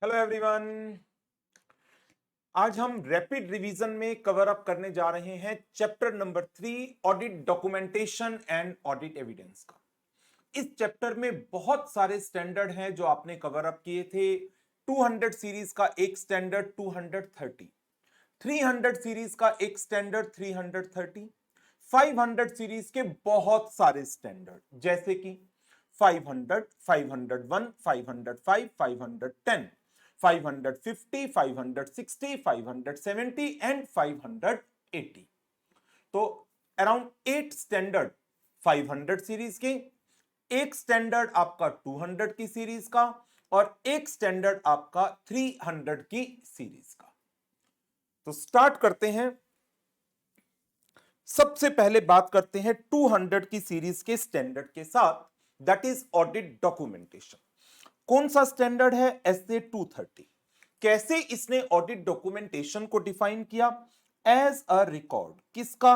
Hello everyone. आज हम rapid revision में कवर अप करने जा रहे हैं chapter number 3 audit documentation and audit evidence का। इस चैप्टर में बहुत सारे स्टैंडर्ड हैं जो आपने कवर अप किए थे। 200 सीरीज का एक स्टैंडर्ड 230, 300 सीरीज का एक स्टैंडर्ड 330, 500 सीरीज के बहुत सारे स्टैंडर्ड जैसे कि 500, 501, 505, 510, 550, 560, 570 एंड 580। तो अराउंड 8 स्टैंडर्ड 500 सीरीज के, एक स्टैंडर्ड आपका 200 की सीरीज का और एक स्टैंडर्ड आपका 300 की सीरीज का। तो स्टार्ट करते हैं। सबसे पहले बात करते हैं 200 की सीरीज के स्टैंडर्ड के साथ, दैट इज ऑडिट डॉक्यूमेंटेशन। कौन सा स्टैंडर्ड है? SA 230। कैसे इसने ऑडिट डॉक्यूमेंटेशन को डिफाइन किया? एज अ रिकॉर्ड किसका?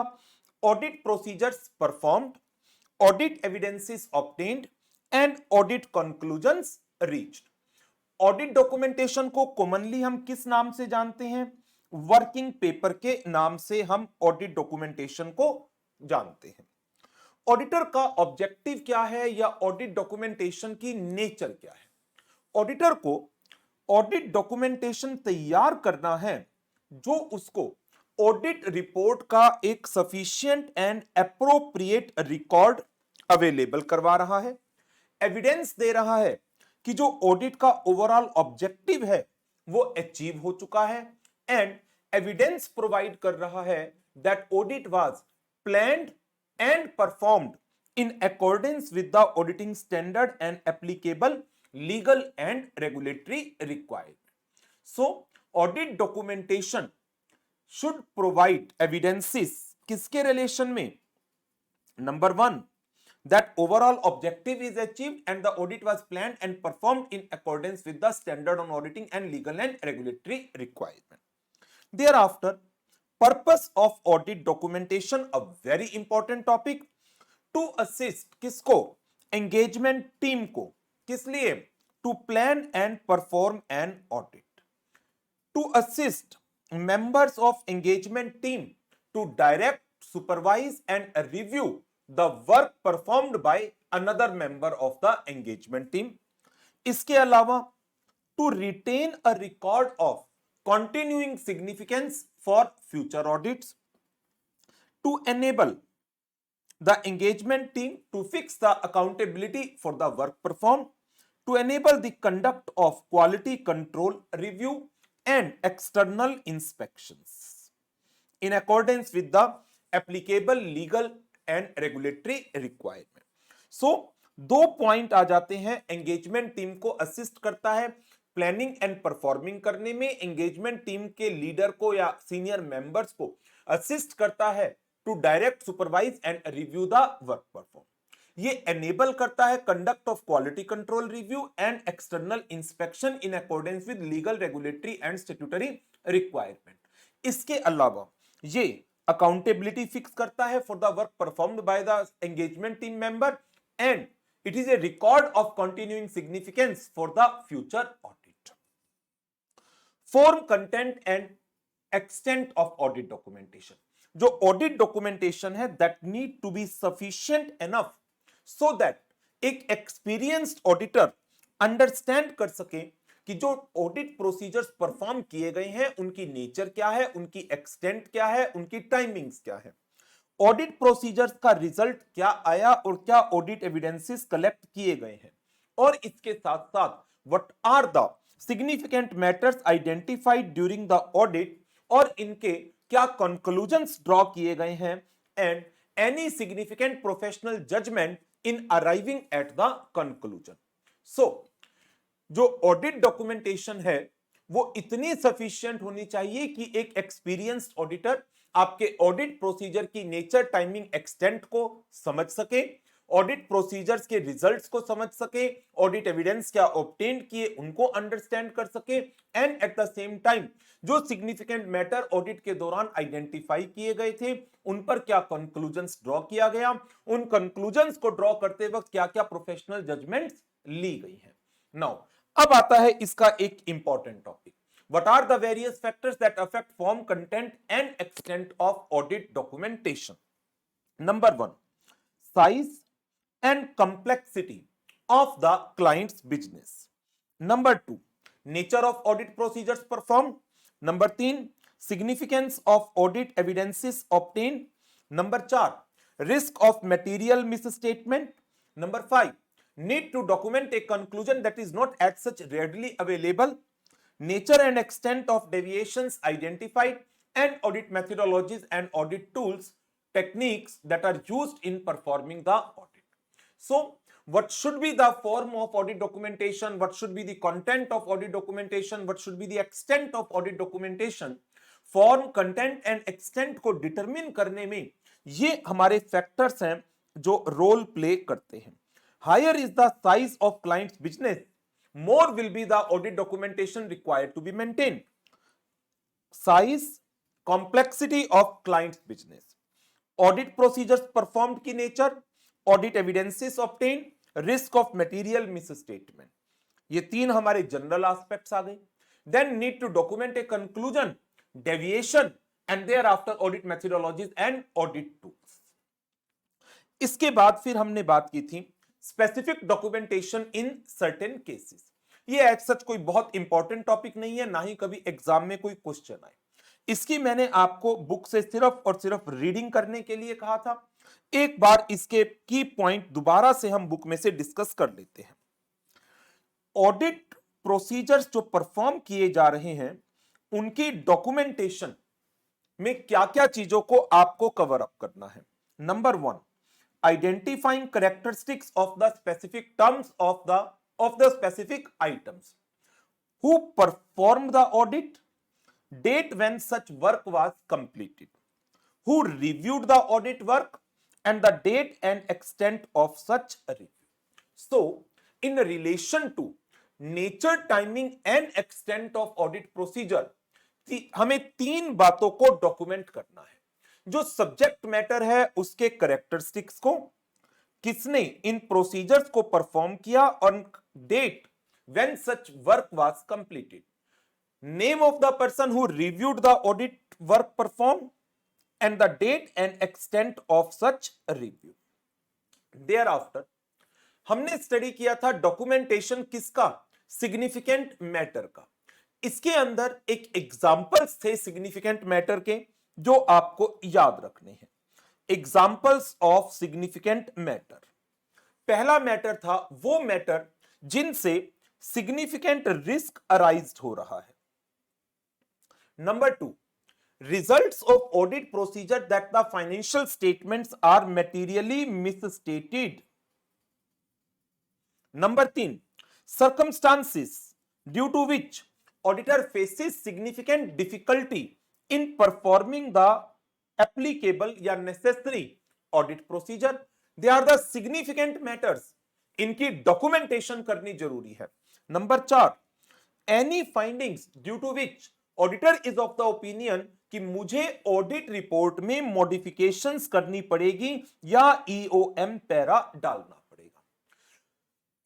Audit procedures performed, audit evidences obtained and audit conclusions reached. Audit documentation को कॉमनली हम किस नाम से जानते हैं? वर्किंग पेपर के नाम से हम ऑडिट डॉक्यूमेंटेशन को जानते हैं। ऑडिटर का ऑब्जेक्टिव क्या है या ऑडिट डॉक्यूमेंटेशन की नेचर क्या है? ऑडिटर को ऑडिट डॉक्यूमेंटेशन तैयार करना है जो उसको ऑडिट रिपोर्ट का एक sufficient and appropriate record available करवा रहा है, एविडेंस दे रहा है कि जो ऑडिट का ओवरऑल ऑब्जेक्टिव है वो अचीव हो चुका है, एंड एविडेंस प्रोवाइड कर रहा है that audit was planned and performed in accordance with the auditing standard and applicable legal and regulatory requirement. So audit documentation should provide evidences किसके रिलेशन में? Number 1, that overall objective is achieved and the audit was planned and performed in accordance with the standard on auditing and legal and regulatory requirement. Thereafter, purpose of audit documentation, a very important topic, to assist किसको? Engagement team को। किस लिए? To plan and perform an audit. To assist members of engagement team to direct, supervise and review the work performed by another member of the engagement team. इसके अलावा to retain a record of continuing significance for future audits. To enable the engagement team to fix the accountability for the work performed, to enable the conduct of quality control review and external inspections in accordance with the applicable legal and regulatory requirement. So दो point आ जाते हैं। Engagement team को assist करता है planning and performing करने में, engagement team के leader को या सीनियर मेंबर्स को असिस्ट करता है to direct, supervise and review the work perform. ये एनेबल करता है conduct of quality control review and external inspection in accordance with legal, regulatory and statutory requirement. इसके अलावा ये अकाउंटेबिलिटी फिक्स करता है for the work performed by the engagement team member and it is a record of continuing significance for the future audit. Form, content and extent of audit documentation. जो audit documentation है that need to be sufficient enough so that एक experienced auditor understand कर सके कि जो audit procedures perform किए गए हैं उनकी नेचर क्या है, उनकी एक्सटेंट क्या है, उनकी टाइमिंग्स क्या है, ऑडिट प्रोसीजर्स का रिजल्ट क्या आया और क्या ऑडिट एविडेंसेस कलेक्ट किए गए हैं, और इसके साथ साथ what are the significant matters identified during the audit और इनके क्या कंक्लूजन्स ड्रॉ किए गए हैं, and any significant professional judgement in arriving at the conclusion. So जो ऑडिट डॉक्यूमेंटेशन है वो इतनी सफिशिएंट होनी चाहिए कि एक एक्सपीरियंस्ड ऑडिटर आपके ऑडिट प्रोसीजर की नेचर, टाइमिंग, एक्सटेंट को समझ सके, ऑडिट प्रोसीजर्स के रिजल्ट्स को समझ सके, ऑडिट एविडेंस क्या ऑब्टेन किए उनको अंडरस्टैंड कर सके, and at the same time जो सिग्निफिकेंट मैटर ऑडिट के दौरान आइडेंटिफाई किए गए थे उन पर क्या कंक्लूजन्स ड्रॉ किया गया, उन कंक्लूजन्स को ड्रॉ करते वक्त क्या क्या प्रोफेशनल जजमेंट्स ली गई हैं। नाउ अब आता है इसका एक important topic, what are the various factors that affect form, content and extent of audit documentation. Number 1, size and complexity of the client's business. Number 2, nature of audit procedures performed. Number 3, significance of audit evidences obtained. Number 4, risk of material misstatement. Number 5, need to document a conclusion that is not as such readily available. Nature and extent of deviations identified, and audit methodologies and audit tools, techniques that are used in performing the audit. So, what should be the form of audit documentation? What should be the content of audit documentation? What should be the extent of audit documentation? Form, content and extent को determine करने में ये हमारे factors हैं जो role play करते हैं. Higher is the size of client's business, more will be the audit documentation required to be maintained. Size, complexity of client's business, audit procedures performed की nature, audit evidences obtain, risk of material misstatement, ये तीन हमारे general aspects आ गए. Then need to document a conclusion, deviation and thereafter audit methodologies and audit tools. इसके बाद फिर हमने बात की थी specific documentation in certain cases. ये एज सच कोई बहुत इंपॉर्टेंट टॉपिक नहीं है, ना ही कभी एग्जाम में कोई क्वेश्चन आए. इसकी मैंने आपको बुक से सिर्फ और सिर्फ रीडिंग करने के लिए कहा था. एक बार इसके की पॉइंट दोबारा से हम बुक में से डिस्कस कर लेते हैं. ऑडिट प्रोसीजर्स जो परफॉर्म किए जा रहे हैं उनकी डॉक्यूमेंटेशन में क्या क्या चीजों को आपको कवर अप करना है. Number 1, identifying characteristics of the specific terms of the specific items, who perform the audit, date when such work was completed, who reviewed the audit work, and the date and extent of such a review. So, in relation to nature, timing and extent of audit procedure, हमें तीन बातों को document करना है. जो subject matter है उसके characteristics को, किसने इन प्रोसीजर्स को परफॉर्म किया, और date when such work was completed, name of the person who reviewed the audit work performed, and the date and extent of such review. Thereafter हमने स्टडी किया था डॉक्यूमेंटेशन किसका, सिग्निफिकेंट मैटर का. इसके अंदर एक एग्जांपल्स थे सिग्निफिकेंट मैटर के जो आपको याद रखने हैं. Examples of significant matter. पहला मैटर था वो मैटर जिनसे सिग्निफिकेंट रिस्क अराइज हो रहा है. Number 2, results of audit procedure that the financial statements are materially misstated. Number 3, circumstances due to which auditor faces significant difficulty in performing the applicable या necessary audit procedure. They are the significant matters. इनकी documentation करनी जरूरी है. Number 4, any findings due to which auditor is of the opinion कि मुझे audit report में modifications करनी पड़ेगी या ईओएम पैरा डालना पड़ेगा.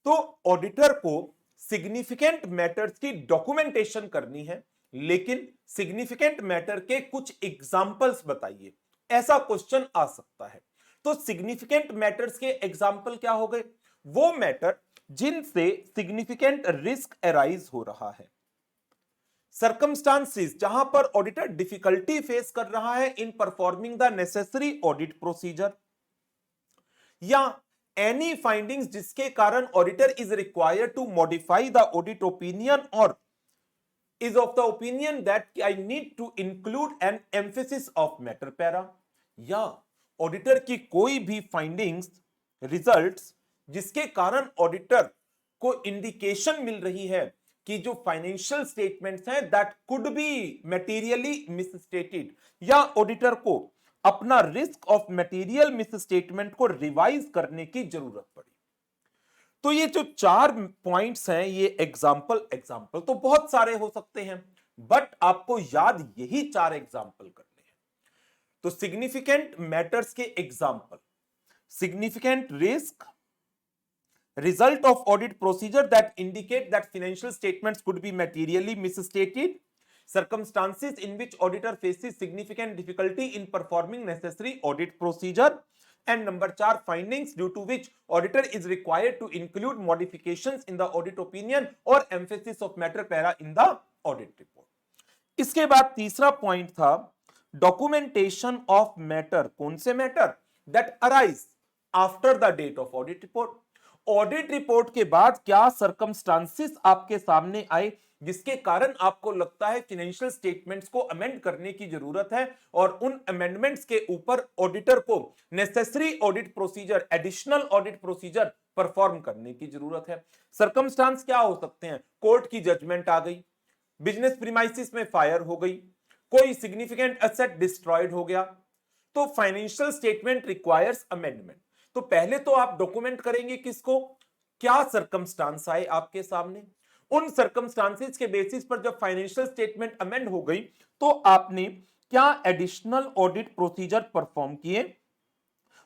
तो ऑडिटर को सिग्निफिकेंट मैटर्स की डॉक्यूमेंटेशन करनी है, लेकिन सिग्निफिकेंट मैटर के कुछ एग्जांपल्स बताइए, ऐसा क्वेश्चन आ सकता है. तो सिग्निफिकेंट मैटर्स के एग्जांपल क्या हो गए, वो मैटर जिनसे सिग्निफिकेंट रिस्क अराइज हो रहा है. सर्कमस्टांसेस जहां पर ऑडिटर डिफिकल्टी फेस कर रहा है in performing the necessary audit procedure, या एनी फाइंडिंग्स जिसके कारण auditor is required to modify the audit opinion or is of the opinion that I need to include an emphasis of matter para, या auditor की कोई भी findings, results जिसके कारण auditor को इंडिकेशन मिल रही है कि जो फाइनेंशियल स्टेटमेंट्स हैं दैट कुड बी मटेरियली मिसस्टेटेड, या ऑडिटर को अपना रिस्क ऑफ मटेरियल मिसस्टेटमेंट को रिवाइज करने की जरूरत पड़ी. तो ये जो 4 पॉइंट्स हैं ये एग्जाम्पल तो बहुत सारे हो सकते हैं, बट आपको याद यही 4 एग्जाम्पल करने हैं. तो सिग्निफिकेंट मैटर्स के example, significant risk, result of audit procedure that indicate that financial statements could be materially misstated, circumstances in which auditor faces significant difficulty in performing necessary audit procedure, and number 4, findings due to which auditor is required to include modifications in the audit opinion or emphasis of matter para in the audit report. इसके बाद तीसरा point था documentation of matter. कौन से matter? That arise after the date of audit report. Audit report के बाद क्या circumstances आपके सामने आए जिसके कारण आपको लगता है फाइनेंशियल स्टेटमेंट्स को अमेंड करने की जरूरत है और उन अमेंडमेंट्स के ऊपर ऑडिटर को necessary audit procedure, additional audit procedure perform करने की जरूरत है. सर्कमस्टांस क्या हो सकते हैं? कोर्ट की जजमेंट आ गई, बिजनेस प्रीमाइसिस में फायर हो गई, कोई सिग्निफिकेंट एसेट डिस्ट्रॉयड हो गया, तो फाइनेंशियल स्टेटमेंट रिक्वायर्स अमेंडमेंट. तो पहले तो आप डॉक्यूमेंट करेंगे किसको? क्या सर्कमस्टांस आए आपके सामने, उन सर्कमस्टांसेस के बेसिस पर जब फाइनेंशियल स्टेटमेंट अमेंड हो गई तो आपने क्या एडिशनल ऑडिट प्रोसीजर परफॉर्म किए,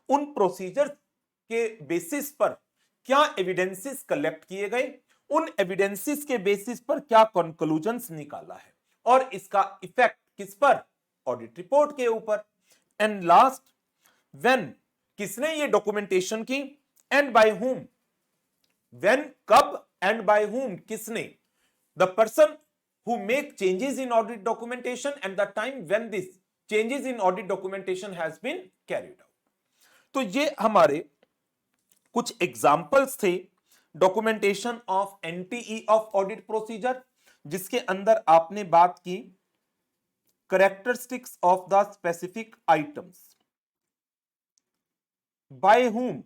उन प्रोसीजर के बेसिस पर क्या एविडेंसेस कलेक्ट किए गए, उन एविडेंसेस के बेसिस पर क्या कंक्लूजन्स निकाला है और इसका इफेक्ट किस पर? ऑडिट रिपोर्ट के ऊपर. एंड लास्ट, व्हेन, किसने ये डॉक्यूमेंटेशन की, एंड बाय हुम. व्हेन, कब, एंड बाय हुम, किसने? The person who make changes in audit documentation and the time when this changes in audit documentation has been carried out. तो ये हमारे कुछ examples थे documentation of NTE of audit procedure, जिसके अंदर आपने बात की characteristics of the specific items, by whom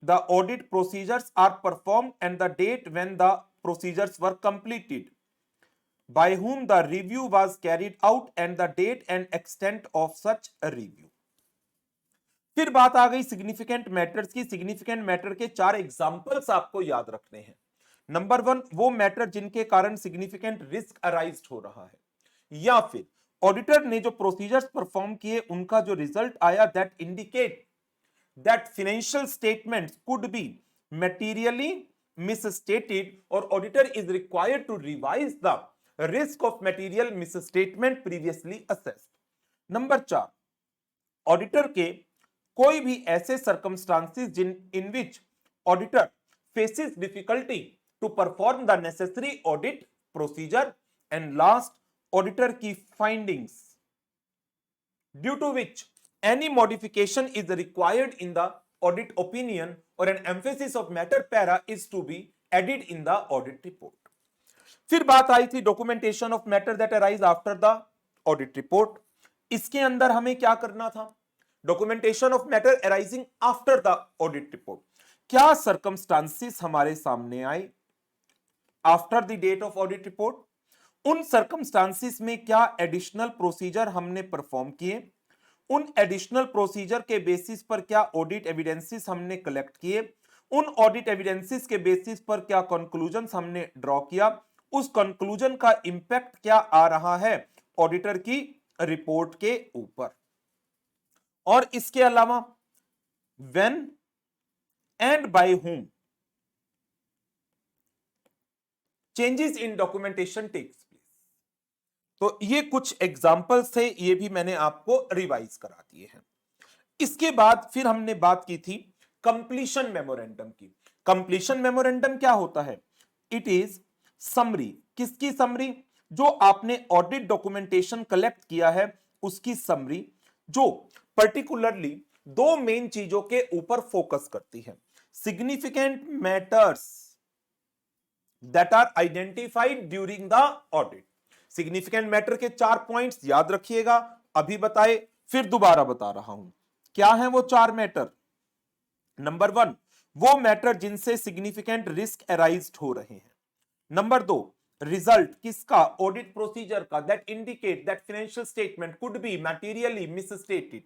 the audit procedures are performed and the date when the procedures were completed, by whom the review was carried out and the date and extent of such a review. फिर बात आ गई significant matters की. Significant matter के 4 examples आपको याद रखने हैं. Number 1, वो मैटर जिनके कारण सिग्निफिकेंट रिस्क अराइज हो रहा है, या फिर ऑडिटर ने जो प्रोसीजर्स परफॉर्म किए उनका जो रिजल्ट आया that indicate that financial statements could be materially misstated और auditor is required to revise the risk of material misstatement previously assessed. Number 4, auditor के कोई भी ऐसे circumstances in which auditor faces difficulty to perform the necessary audit procedure. And last, auditor की findings due to which any modification is required in the audit opinion or an emphasis of matter para is to be added in the audit report. फिर बात आई थी documentation of matter that arise after the audit report. इसके अंदर हमें क्या करना था? Documentation of matter arising after the audit report. क्या सर्कमस्टांसेस हमारे सामने आए after the date of audit report, उन सर्कमस्टांसेस में क्या एडिशनल प्रोसीजर हमने परफॉर्म किए, उन एडिशनल प्रोसीजर के बेसिस पर क्या ऑडिट एविडेंसेस हमने कलेक्ट किए, उन ऑडिट एविडेंसेस के बेसिस पर क्या कंक्लूजन्स हमने ड्रॉ किया, उस कंक्लूजन का इंपैक्ट क्या आ रहा है ऑडिटर की रिपोर्ट के ऊपर. और इसके अलावा when and by whom changes in documentation takes place. तो ये कुछ एग्जांपल्स थे, ये भी मैंने आपको रिवाइज करा दिए हैं. इसके बाद फिर हमने बात की थी कंप्लीशन मेमोरेंडम की. कंप्लीशन मेमोरेंडम क्या होता है? It is summary. किसकी समरी? जो आपने ऑडिट डॉक्यूमेंटेशन कलेक्ट किया है उसकी समरी, जो पर्टिकुलरली 2 मेन चीजों के ऊपर फोकस करती है. Significant matters that are identified during the audit. Significant matter के 4 पॉइंट्स याद रखिएगा, अभी बताए फिर दोबारा बता रहा हूं. क्या है वो 4 मैटर? नंबर 1, वो मैटर जिनसे सिग्निफिकेंट रिस्क अराइज हो रहे हैं. नंबर 2, रिजल्ट किसका? ऑडिट प्रोसीजर का, that indicate that financial statement could be materially मिसस्टेटेड.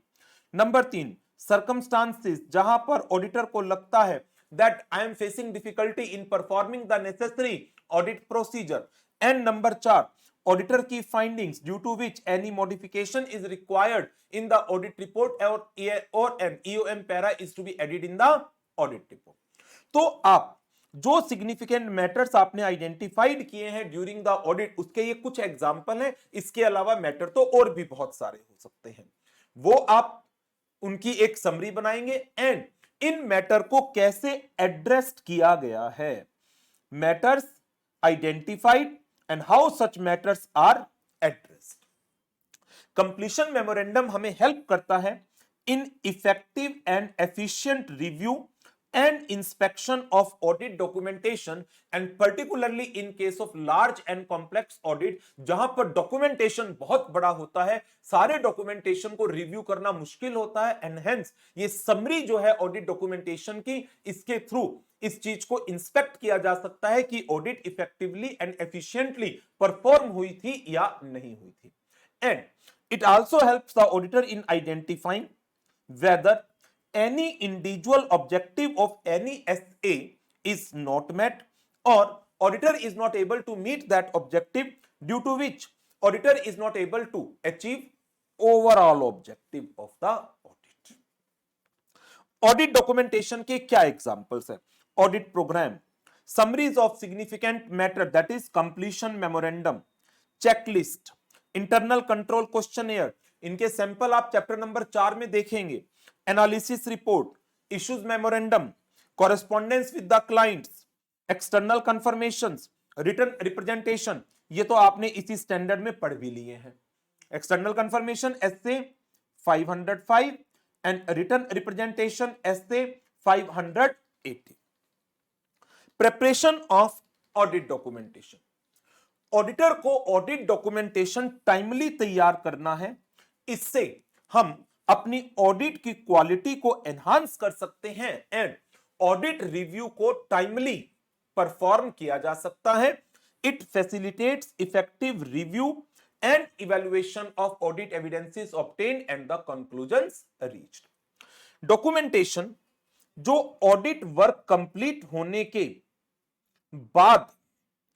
Number 3, circumstances जहां पर ऑडिटर को लगता है that I am facing difficulty in performing the necessary audit procedure. And number 4, auditor की findings due to which any modification is required in the audit report or an EOM para is to be added in the audit report. तो आप जो significant matters आपने identified किए हैं during the audit, उसके ये कुछ एग्जांपल हैं। इसके अलावा मैटर तो और भी बहुत सारे हो सकते हैं, वो आप उनकी एक समरी बनाएंगे एंड इन मैटर को कैसे एड्रेस किया गया है, matters identified and how such matters are addressed. Completion memorandum हमें हेल्प करता है in effective and efficient review and inspection of audit documentation and particularly in case of large and complex audit, जहां पर documentation बहुत बड़ा होता है, सारे documentation को review करना मुश्किल होता है and hence ये summary जो है audit documentation की, इसके through इस चीज को इंस्पेक्ट किया जा सकता है कि audit effectively and efficiently perform हुई थी या नहीं हुई थी। And it also helps the auditor in identifying whether any individual objective of any SA is not met or auditor is not able to meet that objective, due to which auditor is not able to achieve overall objective of the audit. Audit documentation के क्या examples है? Audit program, summaries of significant matter, that is completion memorandum, checklist, internal control questionnaire, इनके sample आप chapter number 4 में देखेंगे। Analysis report, issues memorandum, correspondence with the clients, external confirmations, written representation, ये तो आपने इसी स्टैंडर्ड में पढ़ भी लिए हैं। External confirmation SA 505 and written representation SA 580। Preparation of audit documentation, auditor को ऑडिट डॉक्यूमेंटेशन टाइमली तैयार करना है, इससे हम अपनी ऑडिट की क्वालिटी को एनहांस कर सकते हैं एंड ऑडिट रिव्यू को टाइमली परफॉर्म किया जा सकता है। It facilitates effective review and evaluation of audit evidences obtained and the conclusions reached. Documentation जो ऑडिट वर्क कंप्लीट होने के बाद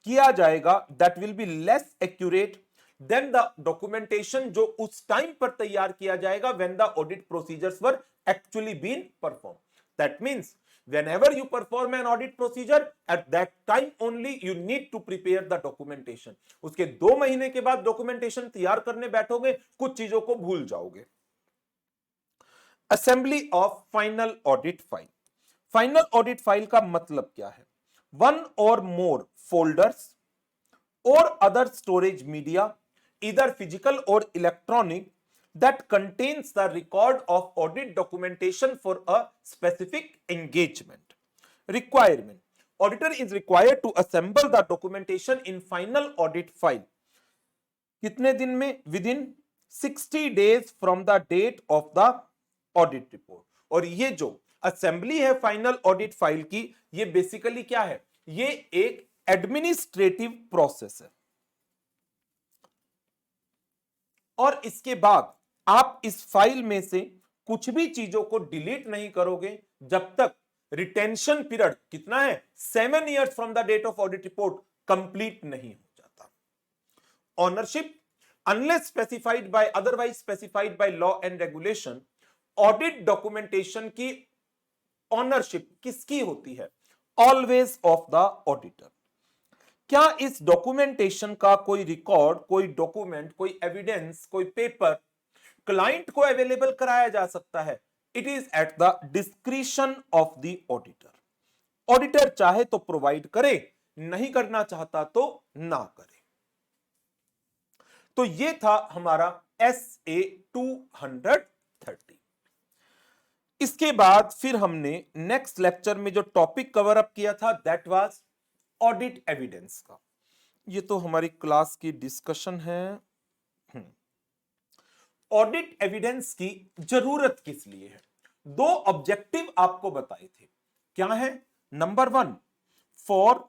किया जाएगा, that will be less accurate than the documentation जो उस टाइम पर तैयार किया जाएगा when the audit procedures were actually been perform. That means whenever you perform an audit procedure, at that time only you need to prepare the documentation. उसके 2 महीने के बाद डॉक्यूमेंटेशन तैयार करने बैठोगे, कुछ चीजों को भूल जाओगे। Assembly of final audit file, final audit file का मतलब क्या है? वन और मोर फोल्डर्स और other storage media, either physical or electronic, that contains the record of audit documentation for a specific engagement. Requirement: auditor is required to assemble the documentation in final audit file. कितने दिन में? Within 60 days from the date of the audit report. और ये जो assembly है final audit file की, ये basically क्या है? ये एक एडमिनिस्ट्रेटिव प्रोसेस है और इसके बाद आप इस फाइल में से कुछ भी चीजों को डिलीट नहीं करोगे जब तक रिटेंशन पीरियड कितना है? 7 years from the date of audit report complete नहीं हो जाता। Ownership, unless specified by otherwise specified by law and regulation, audit documentation की ऑनरशिप किसकी होती है? Always of the auditor. क्या इस डॉक्यूमेंटेशन का कोई रिकॉर्ड, कोई डॉक्यूमेंट, कोई एविडेंस, कोई पेपर क्लाइंट को अवेलेबल कराया जा सकता है? It is at the discretion of the auditor. Auditor चाहे तो प्रोवाइड करे, नहीं करना चाहता तो ना करे। तो ये था हमारा SA 230। इसके बाद फिर हमने नेक्स्ट लेक्चर में जो टॉपिक कवर अप किया था, दैट वाज ऑडिट एविडेंस का। ये तो हमारी क्लास की डिस्कशन है। ऑडिट एविडेंस की जरूरत किस लिए है? 2 ऑब्जेक्टिव आपको बताए थे, क्या है? Number 1, for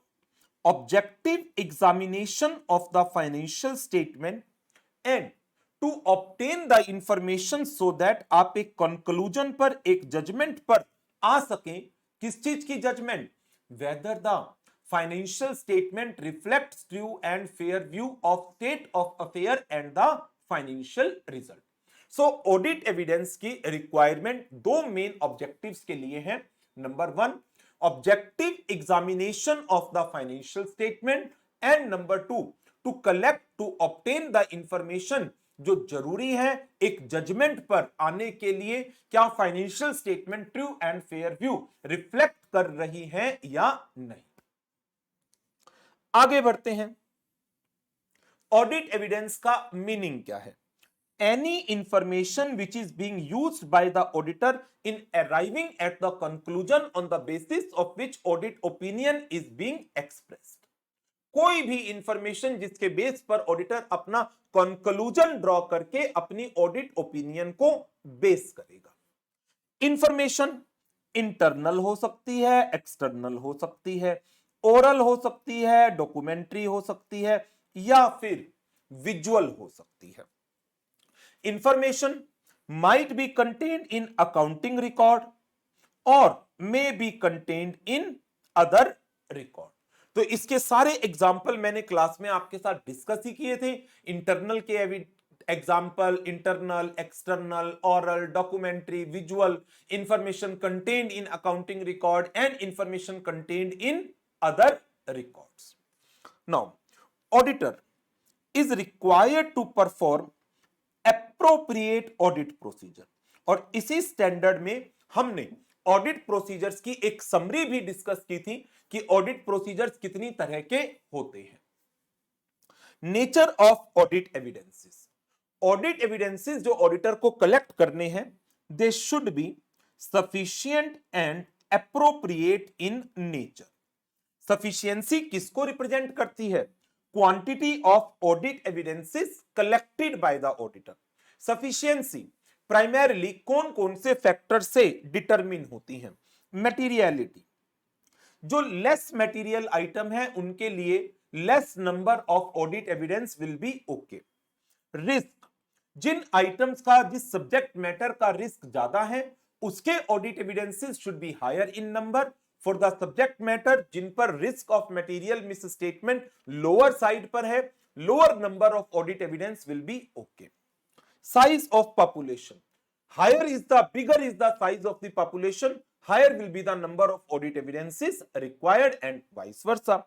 objective examination of the financial statement and to obtain the information so that आप एक कंक्लूजन पर, एक जजमेंट पर आ सकें। किस चीज की judgement? Whether the financial statement reflects true and fair view of state of affair and the financial result. So audit evidence की रिक्वायरमेंट 2 मेन ऑब्जेक्टिव्स के लिए है। Number 1, objective examination of the financial statement, and number 2 to collect to obtain the information जो जरूरी है एक judgement पर आने के लिए क्या financial statement true and fair view reflect कर रही है या नहीं। आगे बढ़ते हैं। ऑडिट एविडेंस का मीनिंग क्या है? Any information which is being used by the auditor in arriving at the conclusion on the basis of which audit opinion is being expressed। कोई भी इंफॉर्मेशन जिसके बेस पर ऑडिटर अपना कंक्लूजन ड्रॉ करके अपनी ऑडिट ओपिनियन को base करेगा। Information internal हो सकती है, एक्सटर्नल हो सकती है, ओरल हो सकती है, डॉक्यूमेंट्री हो सकती है या फिर विजुअल हो सकती है। Information might be contained in accounting record or may be contained in other record। तो इसके सारे एग्जाम्पल मैंने क्लास में आपके साथ डिस्कस ही किए थे। इंटरनल के example internal, external, oral, documentary, visual, information contained in accounting record and information contained in other records. Now auditor is required to perform appropriate audit procedure, और इसी स्टैंडर्ड में हमने ऑडिट प्रोसीजर्स की एक summary भी discuss की थी कि ऑडिट प्रोसीजर्स कितनी तरह के होते हैं। Nature of audit evidences, audit evidences जो ऑडिटर को कलेक्ट करने हैं, they should be sufficient and appropriate in nature. Sufficiency किसको रिप्रेजेंट करती है? quantity of audit evidences collected by the auditor। sufficiency primarily कौन कौन से फैक्टर से डिटरमिन होती हैं? materiality, जो लेस मटेरियल आइटम है उनके लिए less number of audit evidence will be okay. Risk, जिन आइटम्स का जिस सब्जेक्ट मैटर का रिस्क ज्यादा है उसके audit evidences should be higher in number. For the subject matter जिन पर risk of material misstatement lower side पर है, lower number of audit evidence will be okay। Size of population, bigger is the size of the population, higher will be the number of audit evidences required and vice versa।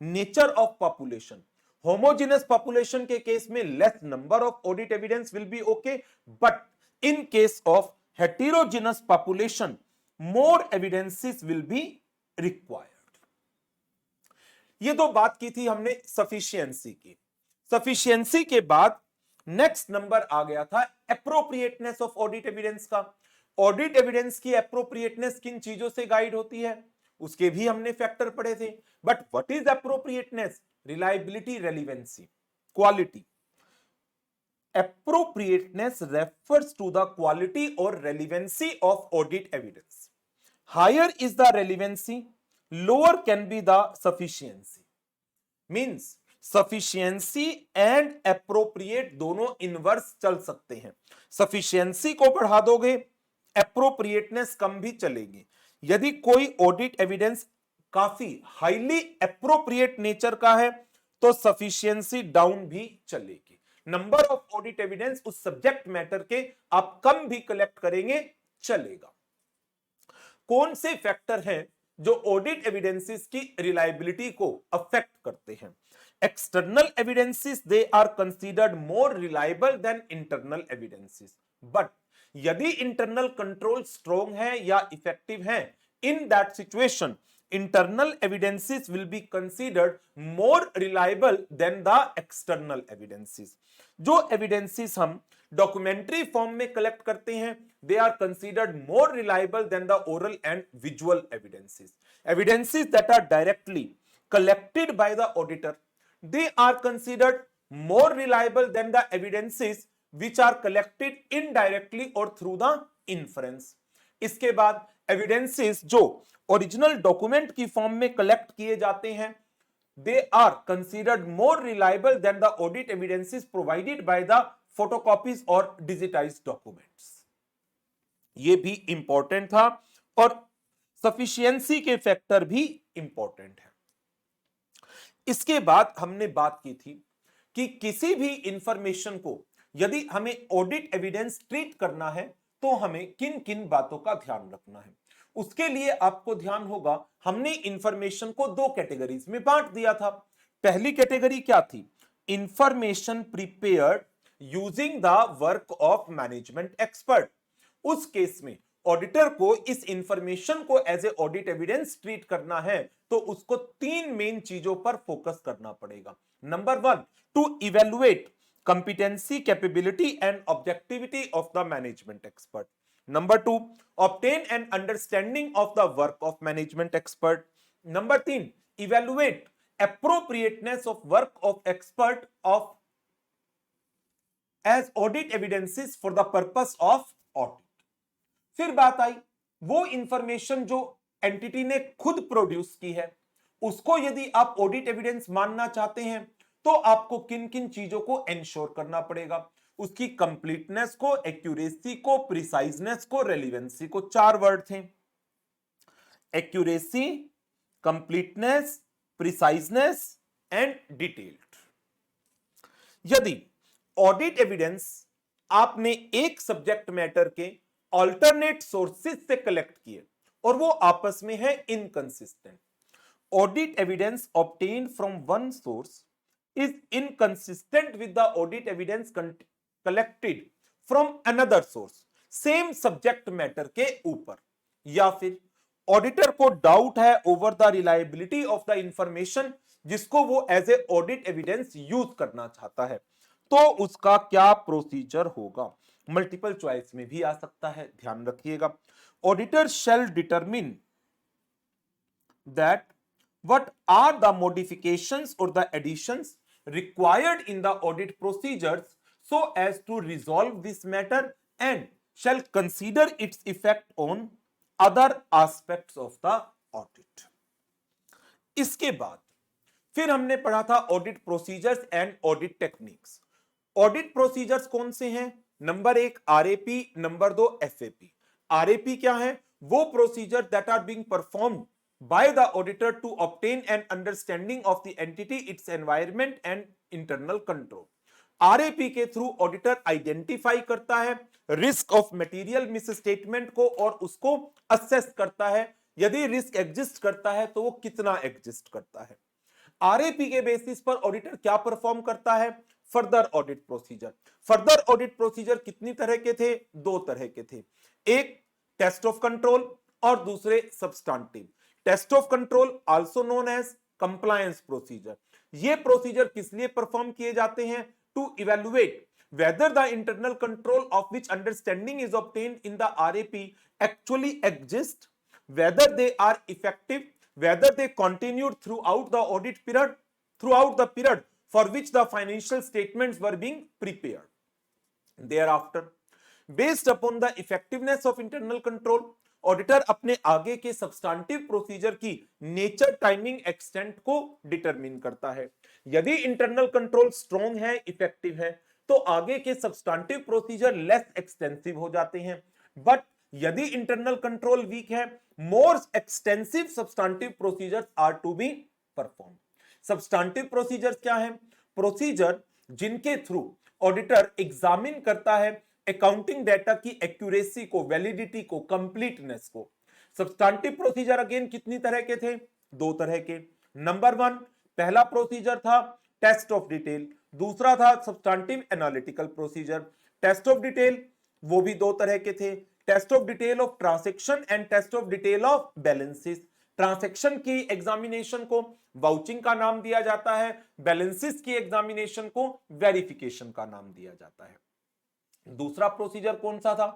Nature of population, homogeneous population के case में less number of audit evidence will be okay, but in case of heterogeneous population more evidences will be required। ये दो बात की थी हमने sufficiency की। Sufficiency के बाद नेक्स्ट नंबर आ गया था एप्रोप्रिएटनेस ऑफ ऑडिट एविडेंस का। ऑडिट एविडेंस की एप्रोप्रिएटनेस किन चीजों से गाइड होती है उसके भी हमने फैक्टर पढ़े थे। But what is appropriateness? Reliability, relevancy, quality. Appropriateness refers to the quality or relevancy of audit evidence। Higher is the relevancy, lower can be the sufficiency। Means sufficiency and appropriate दोनों inverse चल सकते हैं। Sufficiency को बढ़ा दोगे, appropriateness कम भी चलेगी। यदि कोई ऑडिट एविडेंस काफी हाईली एप्रोप्रिएट नेचर का है तो सफिशिएंसी डाउन भी चलेगी। नंबर ऑफ ऑडिट एविडेंस उस सब्जेक्ट मैटर के आप कम भी कलेक्ट करेंगे चलेगा। कौन से फैक्टर हैं जो ऑडिट एविडेंसेस की रिलायबिलिटी को अफेक्ट करते हैं? External evidences they are considered more reliable than internal evidences. But यदि इंटरनल कंट्रोल स्ट्रॉन्ग है या इफेक्टिव है, in that situation internal evidences will be considered more reliable than the external evidences। जो evidences हम documentary form में collect करते हैं they are considered more reliable than the oral and visual evidences। Evidences that are directly collected by the auditor they are considered more reliable than the evidences which are collected indirectly or through the inference। इसके बाद evidences जो original document की form में collect किए जाते हैं they are considered more reliable than the audit evidences provided by the photocopies और digitised documents. ये भी इंपॉर्टेंट था और सफिशिएंसी के फैक्टर भी इंपॉर्टेंट है। इसके बाद हमने बात की थी कि किसी भी इंफॉर्मेशन को यदि हमें ऑडिट एविडेंस ट्रीट करना है तो हमें किन किन बातों का ध्यान रखना है। उसके लिए आपको ध्यान होगा, हमने इंफॉर्मेशन को दो कैटेगरीज में बांट दिया था। पहली कैटेगरी क्या थी? Information prepared using the work of management expert. उस केस में ऑडिटर को इस इंफॉर्मेशन को as a audit evidence treat करना है, तो उसको तीन मेन चीजों पर फोकस करना पड़ेगा। Number one, to evaluate competency, capability and objectivity of the management expert. Number two, obtain an understanding of the work of management expert. Number three, evaluate appropriateness of work of expert of as audit evidences for the purpose of audit. फिर बात आई, वो information जो entity ने खुद produce की है, उसको यदि आप ऑडिट एविडेंस मानना चाहते हैं, तो आपको किन किन चीजों को एंश्योर करना पड़ेगा? उसकी कंप्लीटनेस को, एक्यूरेसी को, प्रिसाइजनेस को, रेलिवेंसी को। चार वर्ड थे, एक्यूरेसी, कंप्लीटनेस, प्रिसाइजनेस एंड डिटेल्ड। यदि ऑडिट एविडेंस आपने एक सब्जेक्ट मैटर के ऑल्टरनेट सोर्सेज से कलेक्ट किए और वो आपस में है inconsistent, audit evidence obtained from one source is inconsistent with the audit evidence collected from another source same subject matter के ऊपर, या फिर ऑडिटर को डाउट है over the reliability of the information जिसको वो as a audit evidence use करना चाहता है, तो उसका क्या प्रोसीजर होगा? मल्टीपल चॉइस में भी आ सकता है, ध्यान रखिएगा। Auditor shall determine that what are the modifications or the additions required in the audit procedures so as to resolve this matter and shall consider its effect on other aspects of the audit. इसके बाद फिर हमने पढ़ा था audit procedures and audit techniques. Audit procedures कौन से हैं? Number एक आरएपी, नंबर दो एफएपी। आरएपी क्या है? वो procedure that are being performed by the auditor to obtain an understanding of the entity, its environment and internal control. RAP के through auditor identify करता है रिस्क ऑफ मटेरियल मिसस्टेटमेंट को और उसको असेस करता है, यदि रिस्क एग्जिस्ट करता है तो वो कितना एग्जिस्ट करता है। आरएपी के बेसिस पर ऑडिटर क्या परफॉर्म करता है? Further audit procedure. Further audit procedure कितनी तरह के थे? दो तरह के थे, एक टेस्ट ऑफ कंट्रोल और दूसरे substantive. Test of control also known as compliance procedure. ये प्रोसीजर किस लिए परफॉर्म किए जाते हैं? To evaluate whether the internal control of which understanding is obtained in the RAP actually exist, whether they are effective, whether they continued throughout the audit period, throughout the period for which the financial statements were being prepared. Thereafter, based upon the effectiveness of internal control, auditor अपने आगे के substantive procedure की nature, timing, extent को determine करता है। यदि internal control strong है, effective है, तो आगे के सब्सटेंटिव प्रोसीजर लेस एक्सटेंसिव हो जाते हैं। बट यदि इंटरनल कंट्रोल वीक है, more extensive substantive procedures are to be perform. Substantive procedures क्या है? प्रोसीजर जिनके थ्रू ऑडिटर एग्जामिन करता है अकाउंटिंग डेटा की एक्यूरेसी को, वैलिडिटी को, कंप्लीटनेस को। सब्सटेंटिव प्रोसीजर अगेन कितनी तरह के थे? दो तरह के। नंबर वन, पहला प्रोसीजर था टेस्ट ऑफ डिटेल, दूसरा था substantive analytical procedure. Test of detail वो भी दो तरह के थे, test of detail of transaction and test of detail of balances. Transaction की एग्जामिनेशन को वाउचिंग का नाम दिया जाता है, बैलेंसेस की एग्जामिनेशन को वेरिफिकेशन का नाम दिया जाता है। दूसरा प्रोसीजर कौन सा था?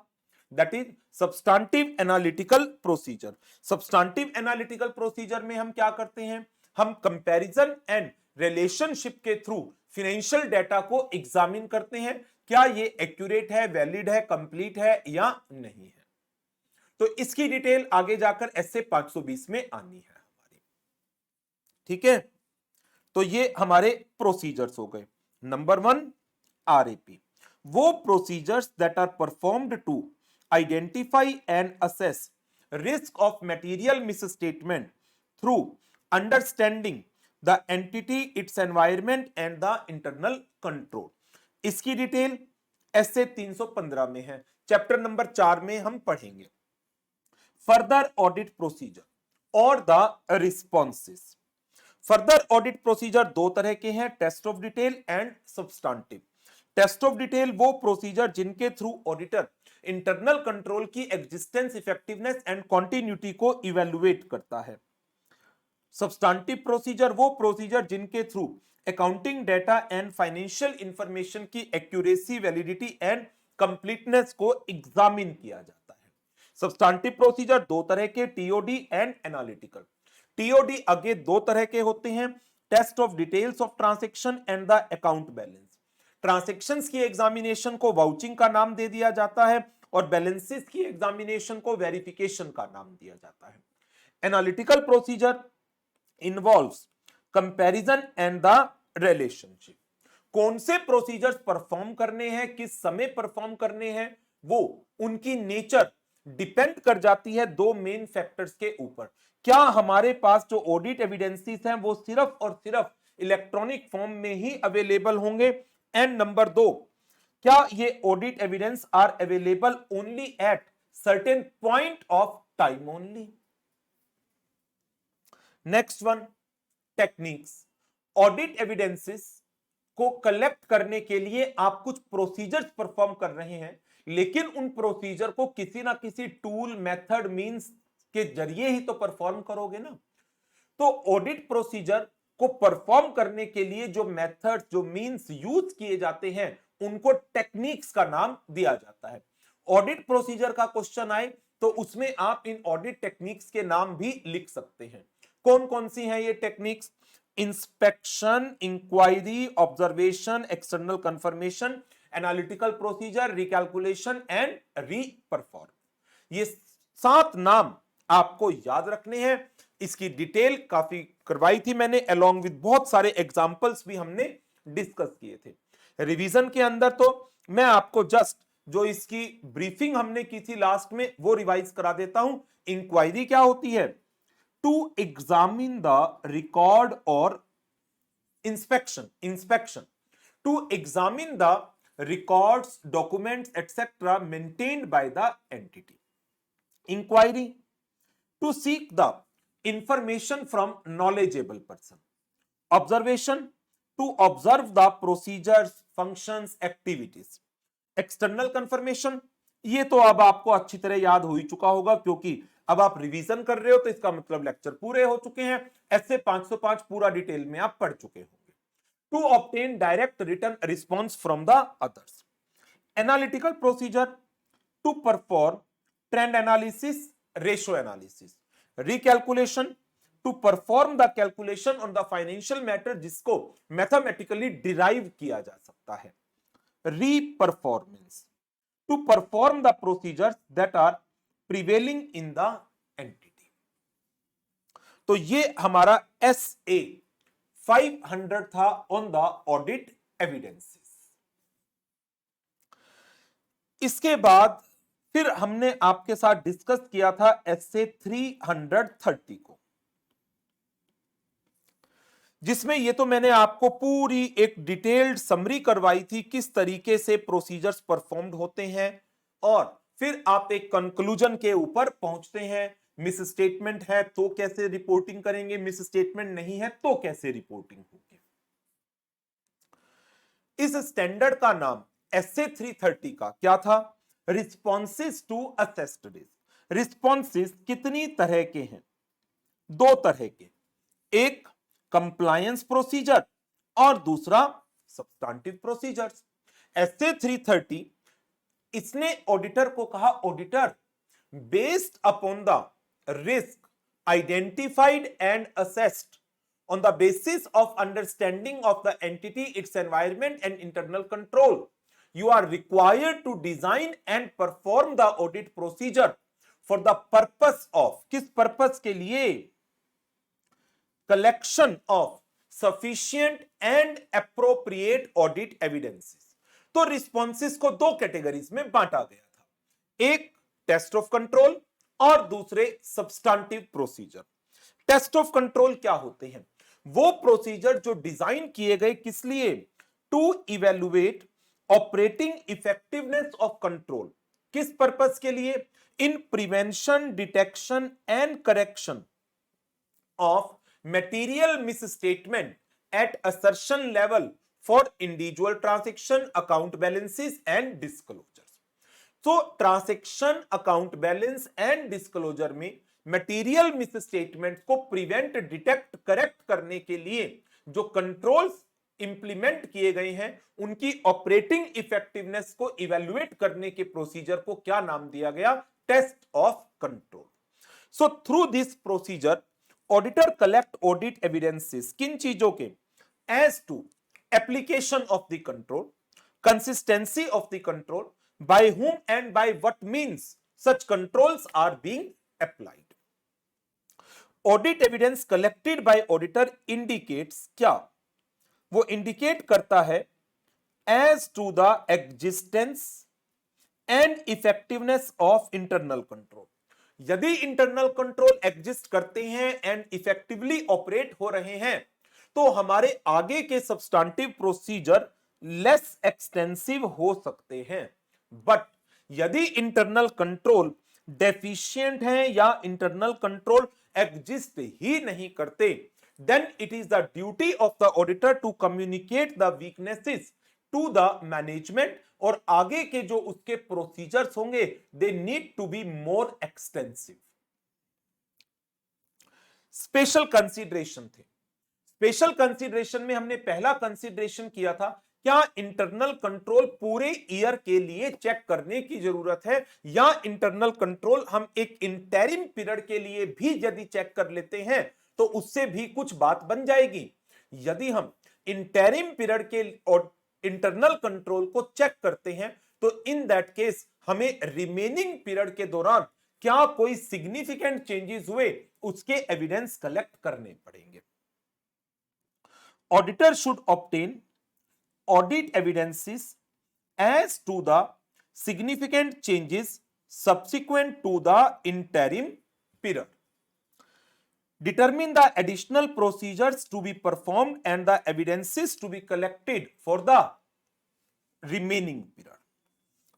That is substantive analytical procedure. Substantive analytical procedure में हम क्या करते हैं? हम कंपैरिजन एंड रिलेशनशिप के थ्रू फाइनेंशियल डेटा को एग्जामिन करते हैं, क्या ये एक्यूरेट है, वैलिड है, कंप्लीट है या नहीं है। तो इसकी डिटेल आगे जाकर एसए 520 में आनी है हमारी, ठीक है। तो ये हमारे प्रोसीजर्स हो गए। नंबर वन आरएपी, वो procedures that are performed to identify and assess risk of material misstatement through understanding the entity, its environment and the internal control. इसकी डिटेल एसए 315 में है। चैप्टर नंबर 4 में हम पढ़ेंगे। फर्दर ऑडिट प्रोसीजर और the responses. Further audit procedure दो तरह के हैं, test of detail and substantive. Test of detail वो प्रोसीजर जिनके थ्रू ऑडिटर इंटरनल कंट्रोल की एग्जिस्टेंस, इफेक्टिवनेस एंड कॉन्टिन्यूटी को इवेलुएट करता है। सब्सटेंटिव प्रोसीजर वो प्रोसीजर जिनके through accounting data and financial information की एक्यूरेसी, वैलिडिटी एंड कंप्लीटनेस को एग्जामिन किया जाता है। सब्सटेंटिव प्रोसीजर दो तरह के, टीओडी एंड एनालिटिकल। टीओडी आगे दो तरह के होते हैं, test of details of transaction and the account balance. Transactions की एग्जामिनेशन को वाउचिंग का नाम दे दिया जाता है और बैलेंसेस की एग्जामिनेशन को वेरिफिकेशन का नाम दिया जाता है। Analytical procedure involves comparison and the relationship. कौन से प्रोसीजर्स परफॉर्म करने हैं, किस समय परफॉर्म करने हैं, वो उनकी नेचर डिपेंड कर जाती है दो मेन फैक्टर्स के ऊपर। क्या हमारे पास जो ऑडिट एविडेंसेस हैं वो सिर्फ और सिर्फ इलेक्ट्रॉनिक फॉर्म में ही अवेलेबल होंगे, एंड नंबर 2, क्या ये audit evidence are available only at certain point of time only. Next one, techniques. Audit evidences को कलेक्ट करने के लिए आप कुछ प्रोसीजर्स परफॉर्म कर रहे हैं, लेकिन उन प्रोसीजर को किसी ना किसी टूल, मेथड, मींस के जरिए ही तो परफॉर्म करोगे ना। तो ऑडिट प्रोसीजर को परफॉर्म करने के लिए जो मेथड्स, जो मींस यूज किए जाते हैं, उनको टेक्निक्स का नाम दिया जाता है। ऑडिट प्रोसीजर का क्वेश्चन आए तो उसमें आप इन ऑडिट टेक्निक्स के नाम भी लिख सकते हैं। कौन कौन सी हैं ये techniques? Inspection, inquiry, observation, external confirmation, analytical procedure, recalculation and reperform. ये 7 नाम आपको याद रखने हैं। इसकी डिटेल काफी करवाई थी मैंने, अलोंग विद बहुत सारे एग्जांपल्स भी हमने डिस्कस किए थे। रिवीजन के अंदर तो मैं आपको जस्ट जो इसकी ब्रीफिंग हमने की थी लास्ट में वो रिवाइज करा देता हूं। इंक्वायरी क्या होती है? टू एग्जामिन द रिकॉर्ड और inspection to examine the records, documents, etc. maintained by the entity. Inquiry, to seek the information from knowledgeable person. Observation, to observe the procedures, functions, activities. External confirmation, ये तो अब आपको अच्छी तरह याद हो ही चुका होगा, क्योंकि अब आप रिवीजन कर रहे हो तो इसका मतलब लेक्चर पूरे हो चुके हैं। ऐसे 505 पूरा डिटेल में आप पढ़ चुके होंगे। To obtain direct written response from the others. Analytical procedure, to perform trend analysis, ratio analysis. Recalculation, to perform the calculation on the financial matter जिसको mathematically derive किया जा सकता है. Reperformance, to perform the procedures that are prevailing in the entity. तो ये हमारा SA 500 था on the audit evidences. इसके बाद फिर हमने आपके साथ डिस्कस किया था एसए 330 को, जिसमें ये तो मैंने आपको पूरी एक डिटेल्ड समरी करवाई थी किस तरीके से प्रोसीजर्स परफॉर्म्ड होते हैं, और फिर आप एक कंक्लूजन के ऊपर पहुंचते हैं। मिस स्टेटमेंट है तो कैसे रिपोर्टिंग करेंगे, मिस स्टेटमेंट नहीं है तो कैसे रिपोर्टिंग होगी। इस स्टैंडर्ड का नाम एसए 330 का क्या था? Responses to assessed risk. Responses कितनी तरह के हैं? 2 तरह के, एक कंप्लायंस प्रोसीजर और दूसरा सब्सटेंटिव प्रोसीजर्स। एसए 330 इसने ऑडिटर को कहा, auditor based upon the risk identified and assessed on the basis of understanding of the entity, its environment and internal control, you are required to design and perform the audit procedure for the purpose of, किस purpose के लिए? collection of sufficient and appropriate audit evidences। तो responses को 2 categories में बांटा गया था, एक टेस्ट ऑफ कंट्रोल और दूसरे substantive procedure. Test of control क्या होते हैं? वो प्रोसीजर जो डिजाइन किए गए किस लिए? To evaluate operating effectiveness of control किस पर्पस के लिए? In prevention, detection and correction of material misstatement at assertion level for individual transaction, account balances and disclosures. तो transaction, account balance and disclosure में material misstatement को prevent, detect, correct करने के लिए जो कंट्रोल्स इंप्लीमेंट किए गए हैं, उनकी ऑपरेटिंग इफेक्टिवनेस को इवैल्यूएट करने के प्रोसीजर को क्या नाम दिया गया? Test of control. So through this procedure auditor collect audit evidences, किन चीजों के? As to application of the control, consistency of the control, by whom and by what means such controls are being applied. Audit evidence collected by auditor indicates, क्या वो indicate करता है as to the existence and effectiveness of internal control. यदि internal control exist करते हैं and effectively operate हो रहे हैं, तो हमारे आगे के सब्सटेंटिव प्रोसीजर लेस एक्सटेंसिव हो सकते हैं। बट यदि इंटरनल कंट्रोल डेफिशिएंट है या इंटरनल कंट्रोल एग्जिस्ट ही नहीं करते, then it is the duty of the auditor to communicate the weaknesses to the management, और आगे के जो उसके प्रोसीजर्स होंगे they need to be more extensive. Special consideration थे। स्पेशल कंसीडरेशन में हमने पहला कंसीडरेशन किया था, क्या इंटरनल कंट्रोल पूरे ईयर के लिए चेक करने की जरूरत है, या इंटरनल कंट्रोल हम एक इंटरिम पीरियड के लिए भी यदि चेक कर लेते हैं तो उससे भी कुछ बात बन जाएगी। यदि हम इंटरिम पीरियड के इंटरनल कंट्रोल को चेक करते हैं तो इन दैट केस हमें रिमेनिंग पीरियड के दौरान क्या कोई सिग्निफिकेंट चेंजेस हुए उसके एविडेंस कलेक्ट करने पड़ेंगे। Auditor should obtain audit evidences as to the significant changes subsequent to the interim period, determine the additional procedures to be performed and the evidences to be collected for the remaining period।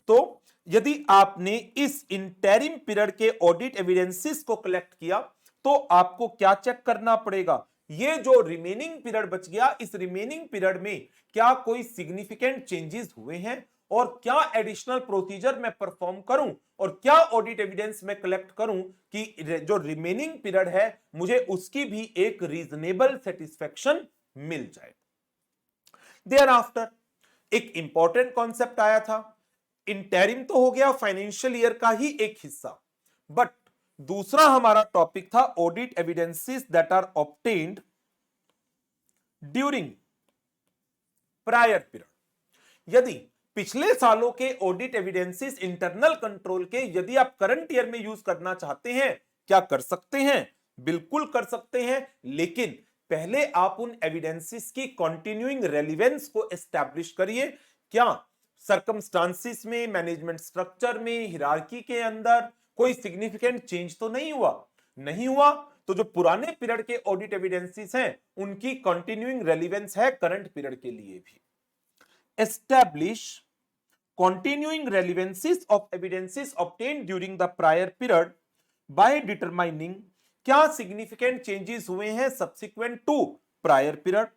तो यदि आपने इस interim period के audit evidences को collect किया तो आपको क्या चेक करना पड़ेगा? ये जो रिमेनिंग पीरियड बच गया, इस रिमेनिंग पीरियड में क्या कोई सिग्निफिकेंट चेंजेस हुए हैं और क्या एडिशनल प्रोसीजर मैं परफॉर्म करूं और क्या ऑडिट एविडेंस में कलेक्ट करूं कि जो रिमेनिंग पीरियड है मुझे उसकी भी एक रीजनेबल सेटिस्फेक्शन मिल जाए। देयर आफ्टर एक इंपॉर्टेंट कॉन्सेप्ट आया था। इंटरिम तो हो गया फाइनेंशियल ईयर का ही एक हिस्सा, बट दूसरा हमारा टॉपिक था audit evidences that are obtained during prior period. यदि पिछले सालों के ऑडिट एविडेंसेस इंटरनल कंट्रोल के यदि आप करंट ईयर में यूज करना चाहते हैं, क्या कर सकते हैं? बिल्कुल कर सकते हैं, लेकिन पहले आप उन एविडेंसेस की कंटिन्यूइंग रेलेवेंस को एस्टैब्लिश करिए। क्या सर्कमस्टांसिस में, मैनेजमेंट स्ट्रक्चर में, हिरार्की के अंदर कोई सिग्निफिकेंट चेंज तो नहीं हुआ? नहीं हुआ तो जो पुराने पीरियड के ऑडिट एविडेंसेस हैं उनकी कंटिन्यूइंग रेलेवेंस है करंट पीरियड के लिए भी। Establish continuing relevances of evidences obtained during the prior period by determining क्या significant changes हुए हैं subsequent to prior period।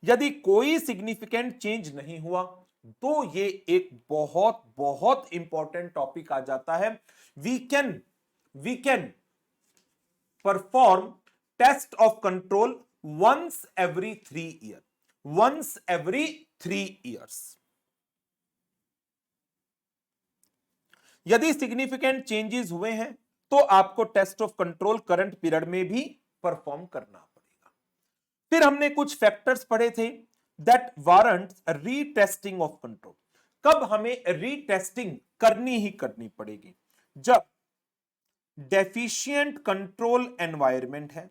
यदि कोई significant change नहीं हुआ तो ये एक बहुत बहुत इंपॉर्टेंट टॉपिक आ जाता है। we can perform test of control once every 3 years। यदि सिग्निफिकेंट चेंजेस हुए हैं तो आपको test of control current period में भी परफॉर्म करना पड़ेगा। फिर हमने कुछ फैक्टर्स पढ़े थे that warrants retesting of control. कब हमें रीटेस्टिंग करनी ही करनी पड़ेगी? जब डेफिशिएंट कंट्रोल एनवायरनमेंट है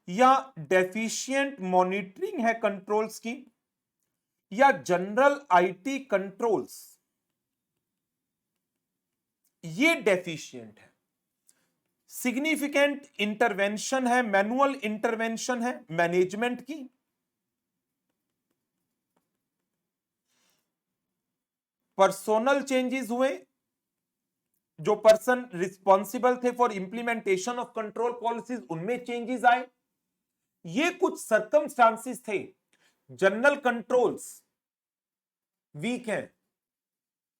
या डेफिशिएंट मॉनिटरिंग है कंट्रोल्स की, या जनरल आईटी कंट्रोल्स ये डेफिशिएंट है, सिग्निफिकेंट इंटरवेंशन है, मैनुअल इंटरवेंशन है मैनेजमेंट की, पर्सोनल चेंजेस हुए जो पर्सन रिस्पॉन्सिबल थे for implementation of control policies उनमें चेंजेस आए। ये कुछ सर्कमस्टांसिस थे। जनरल कंट्रोल्स वीक हैं,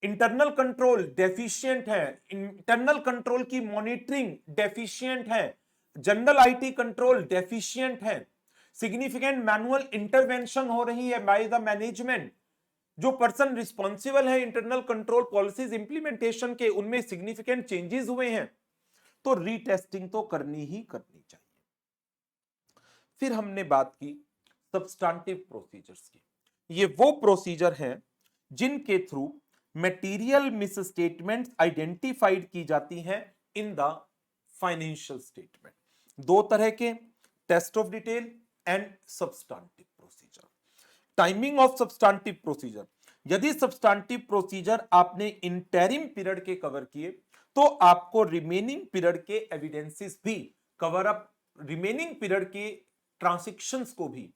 इंटरनल कंट्रोल डेफिशिएंट है, इंटरनल कंट्रोल की मॉनिटरिंग डेफिशिएंट है, जनरल आईटी कंट्रोल डेफिशिएंट है, सिग्निफिकेंट मैनुअल इंटरवेंशन हो रही है बाय द मैनेजमेंट। जो पर्सन रिस्पॉन्सिबल है इंटरनल कंट्रोल पॉलिसीज इंप्लीमेंटेशन के, उनमें सिग्निफिकेंट चेंजेस हुए हैं, तो रीटेस्टिंग तो करनी ही करनी चाहिए। फिर हमने बात की सब्सटेंटिव प्रोसीजर्स की। ये वो प्रोसीजर हैं जिनके थ्रू मटेरियल मिसस्टेटमेंट्स आइडेंटिफाइड की जाती हैं इन द फाइनेंशियल स्टेटमेंट। दो तरह के, test of detail and substantive procedure. Timing of substantive procedure, यदि सब्सटेंटिव प्रोसीजर आपने इंटरिम पीरियड के कवर किए तो आपको रिमेनिंग पीरियड के एविडेंसेस भी कवर अप, रिमेनिंग पीरियड के ट्रांजैक्शंस को भी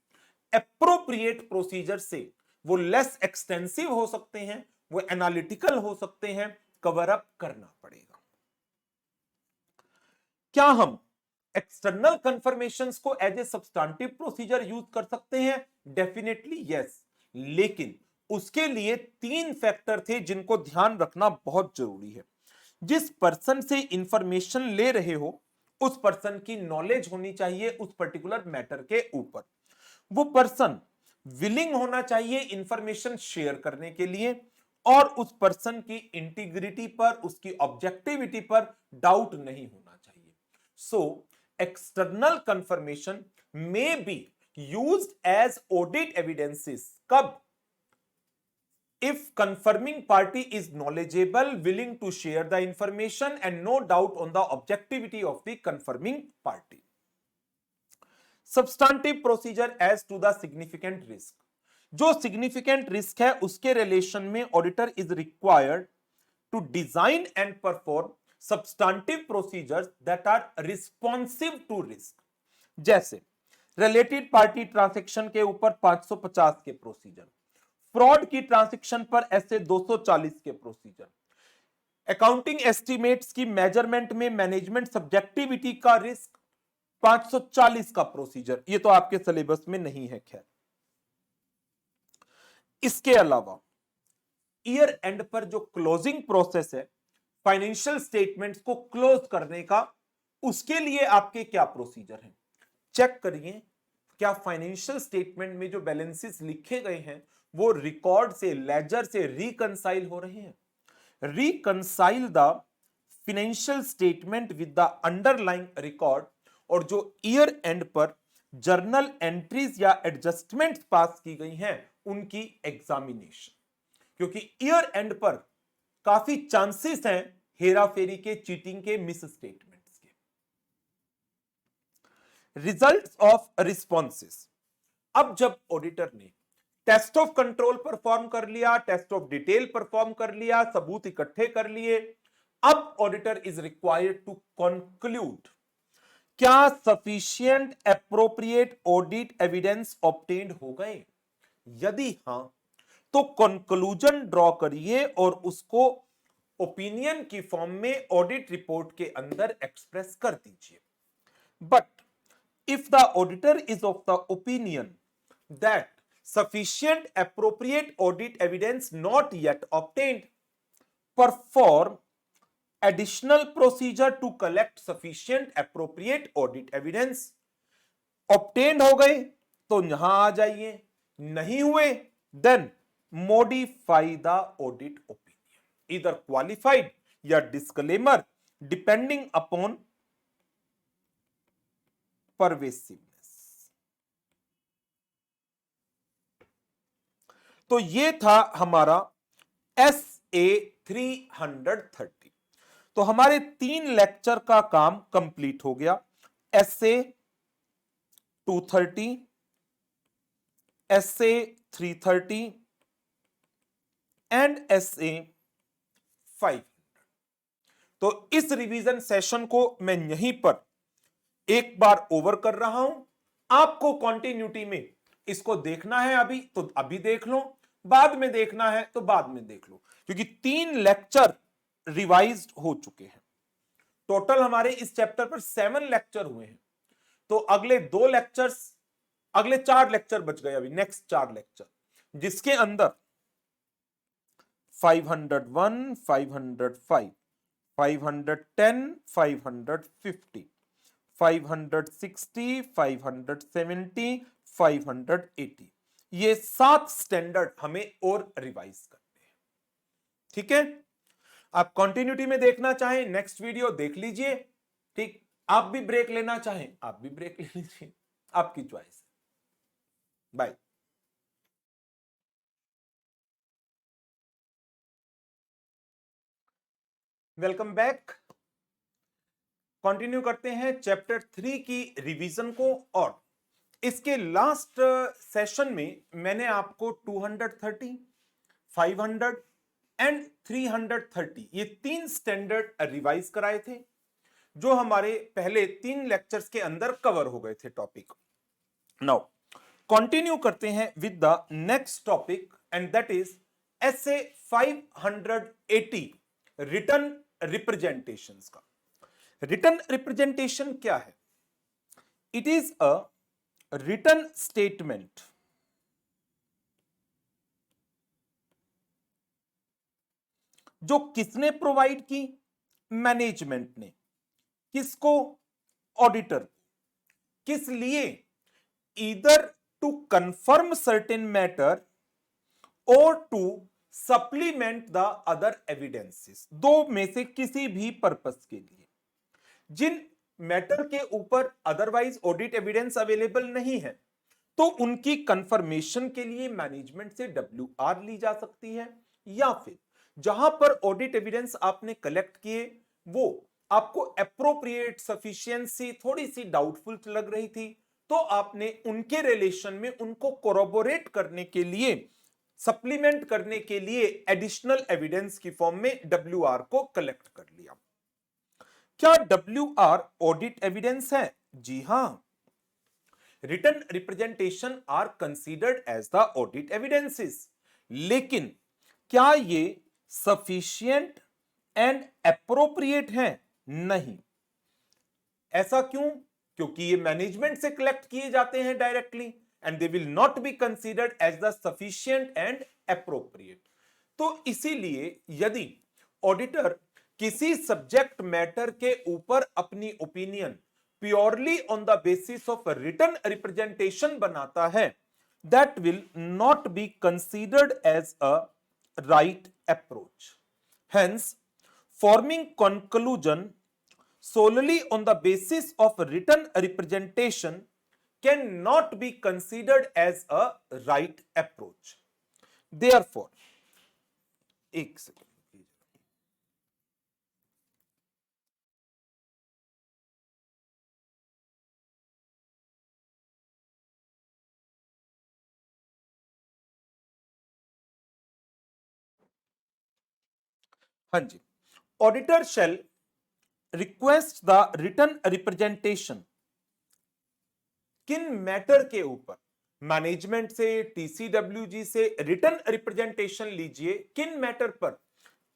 एप्रोप्रिएट प्रोसीजर से, वो लेस एक्सटेंसिव हो सकते हैं, वो एनालिटिकल हो सकते हैं, कवर अप करना पड़ेगा। क्या हम एक्सटर्नल कंफर्मेशंस को as a substantive procedure use कर सकते हैं? डेफिनेटली यस, लेकिन उसके लिए 3 फैक्टर थे जिनको ध्यान रखना बहुत जरूरी है। जिस पर्सन से इंफॉर्मेशन ले रहे हो उस पर्सन की नॉलेज होनी चाहिए उस पर्टिकुलर मैटर के ऊपर। वो पर्सन विलिंग होना चाहिए इंफॉर्मेशन शेयर करने के लिए, और उस पर्सन की इंटीग्रिटी पर, उसकी ऑब्जेक्टिविटी पर डाउट नहीं होना चाहिए। So external confirmation may be used as audit evidences कब? If confirming party is knowledgeable, willing to share the information and no doubt on the objectivity of the confirming party. Substantive procedure as to the significant risk. जो significant risk है उसके relation में auditor is required to design and perform substantive procedures that are responsive to risk. जैसे related party transaction के ऊपर 550 के procedure, fraud की transaction पर ऐसे 240 के प्रोसीजर, अकाउंटिंग एस्टिमेट्स की मेजरमेंट में मैनेजमेंट सब्जेक्टिविटी का रिस्क 540 का प्रोसीजर। ये तो आपके सिलेबस में नहीं है खैर। इसके अलावा ईयर एंड पर जो क्लोजिंग प्रोसेस है फाइनेंशियल स्टेटमेंट्स को क्लोज करने का, उसके लिए आपके क्या प्रोसीजर हैं? चेक करिए क्या फाइनेंशियल स्टेटमेंट में जो बैलेंसेस लिखे गए हैं वो रिकॉर्ड से, लेजर से रिकंसाइल हो रहे हैं। Reconcile the financial statement with the underlying record, और जो ईयर एंड पर जर्नल एंट्रीज या एडजस्टमेंट्स पास की गई हैं उनकी एग्जामिनेशन, क्योंकि ईयर एंड पर काफी चांसेस हैं हेराफेरी के, चीटिंग के, मिस स्टेटमेंट्स के। Results of responses. अब जब ऑडिटर ने टेस्ट ऑफ कंट्रोल परफॉर्म कर लिया, टेस्ट ऑफ डिटेल परफॉर्म कर लिया, सबूत इकट्ठे कर लिए, अब auditor is required to conclude क्या sufficient appropriate audit evidence obtained हो गए। यदि हां तो कंक्लूजन ड्रॉ करिए और उसको ओपिनियन की फॉर्म में ऑडिट रिपोर्ट के अंदर एक्सप्रेस कर दीजिए। But if the auditor is of the opinion that sufficient appropriate audit evidence not yet obtained, perform additional procedure to collect sufficient appropriate audit evidence। obtained हो गए तो यहां आ जाइए, नहीं हुए then modify the audit opinion, either qualified या disclaimer depending upon pervasiveness. तो ये था हमारा SA 330। तो हमारे 3 लेक्चर का काम कंप्लीट हो गया। SA 230, SA 330 and SA 500। तो इस रिवीजन सेशन को मैं यहीं पर एक बार ओवर कर रहा हूं। आपको कॉन्टिन्यूटी में इसको देखना है अभी तो अभी देख लो, बाद में देखना है तो बाद में देख लो, क्योंकि 3 लेक्चर रिवाइज्ड हो चुके हैं। टोटल हमारे इस चैप्टर पर 7 लेक्चर हुए हैं, तो अगले 2 लेक्चर्स, अगले 4 लेक्चर बच गए अभी, नेक्स्ट 4 लेक्चर, जिसके अंदर 501, 505, 510, 550, 560, 570, 580, ये 7 स्टैंडर्ड हमें और रिवाइज करने हैं। ठीक है, आप कंटिन्यूटी में देखना चाहें नेक्स्ट वीडियो देख लीजिए, ठीक। आप भी ब्रेक लेना चाहें आप भी ब्रेक ले लीजिए, आपकी choice. Bye. Welcome back. Continue करते हैं चैप्टर 3 की रिवीजन को। और इसके लास्ट सेशन में मैंने आपको 230, 500 एंड 330 ये 3 स्टैंडर्ड रिवाइज कराए थे, जो हमारे पहले 3 लेक्चर्स के अंदर कवर हो गए थे टॉपिक। नाउ कंटिन्यू करते हैं with the next topic, and that is SA 580 written representations का। रिटर्न रिप्रेजेंटेशन क्या है? It is a written statement जो किसने प्रोवाइड की? मैनेजमेंट ने। किसको? ऑडिटर। किस लिए? Either to confirm certain matter or to supplement the other evidences, दो में से किसी भी पर्पस के लिए। जिन मैटर के ऊपर अदरवाइज ऑडिट एविडेंस अवेलेबल नहीं है, तो उनकी कंफर्मेशन के लिए मैनेजमेंट से WR ली जा सकती है, या फिर जहां पर ऑडिट एविडेंस आपने कलेक्ट किए वो आपको एप्रोप्रिएट सफिशिएंसी थोड़ी सी डाउटफुल लग रही थी, तो आपने उनके रिलेशन में उनको कोरोबोरेट करने के लिए, सप्लीमेंट करने के लिए एडिशनल एविडेंस की फॉर्म में WR को कलेक्ट कर लिया। क्या WR ऑडिट एविडेंस है? जी हां, written representation are considered as the audit evidences, लेकिन क्या ये सफिशिएंट एंड एप्रोप्रिएट हैं? नहीं। ऐसा क्यों? क्योंकि ये मैनेजमेंट से कलेक्ट किए जाते हैं directly, and they will not be considered as the sufficient and appropriate. तो इसीलिए यदि ऑडिटर किसी सब्जेक्ट मैटर के ऊपर अपनी opinion purely on the basis of written representation बनाता है, that will not be considered as a right approach. Hence, forming conclusion solely on the basis of written representation cannot be considered as a right approach. Therefore, एक second, हाँ जी, auditor shall request the written representation किन matter के ऊपर? Management से, TCWG से written representation लीजिए। किन मैटर पर?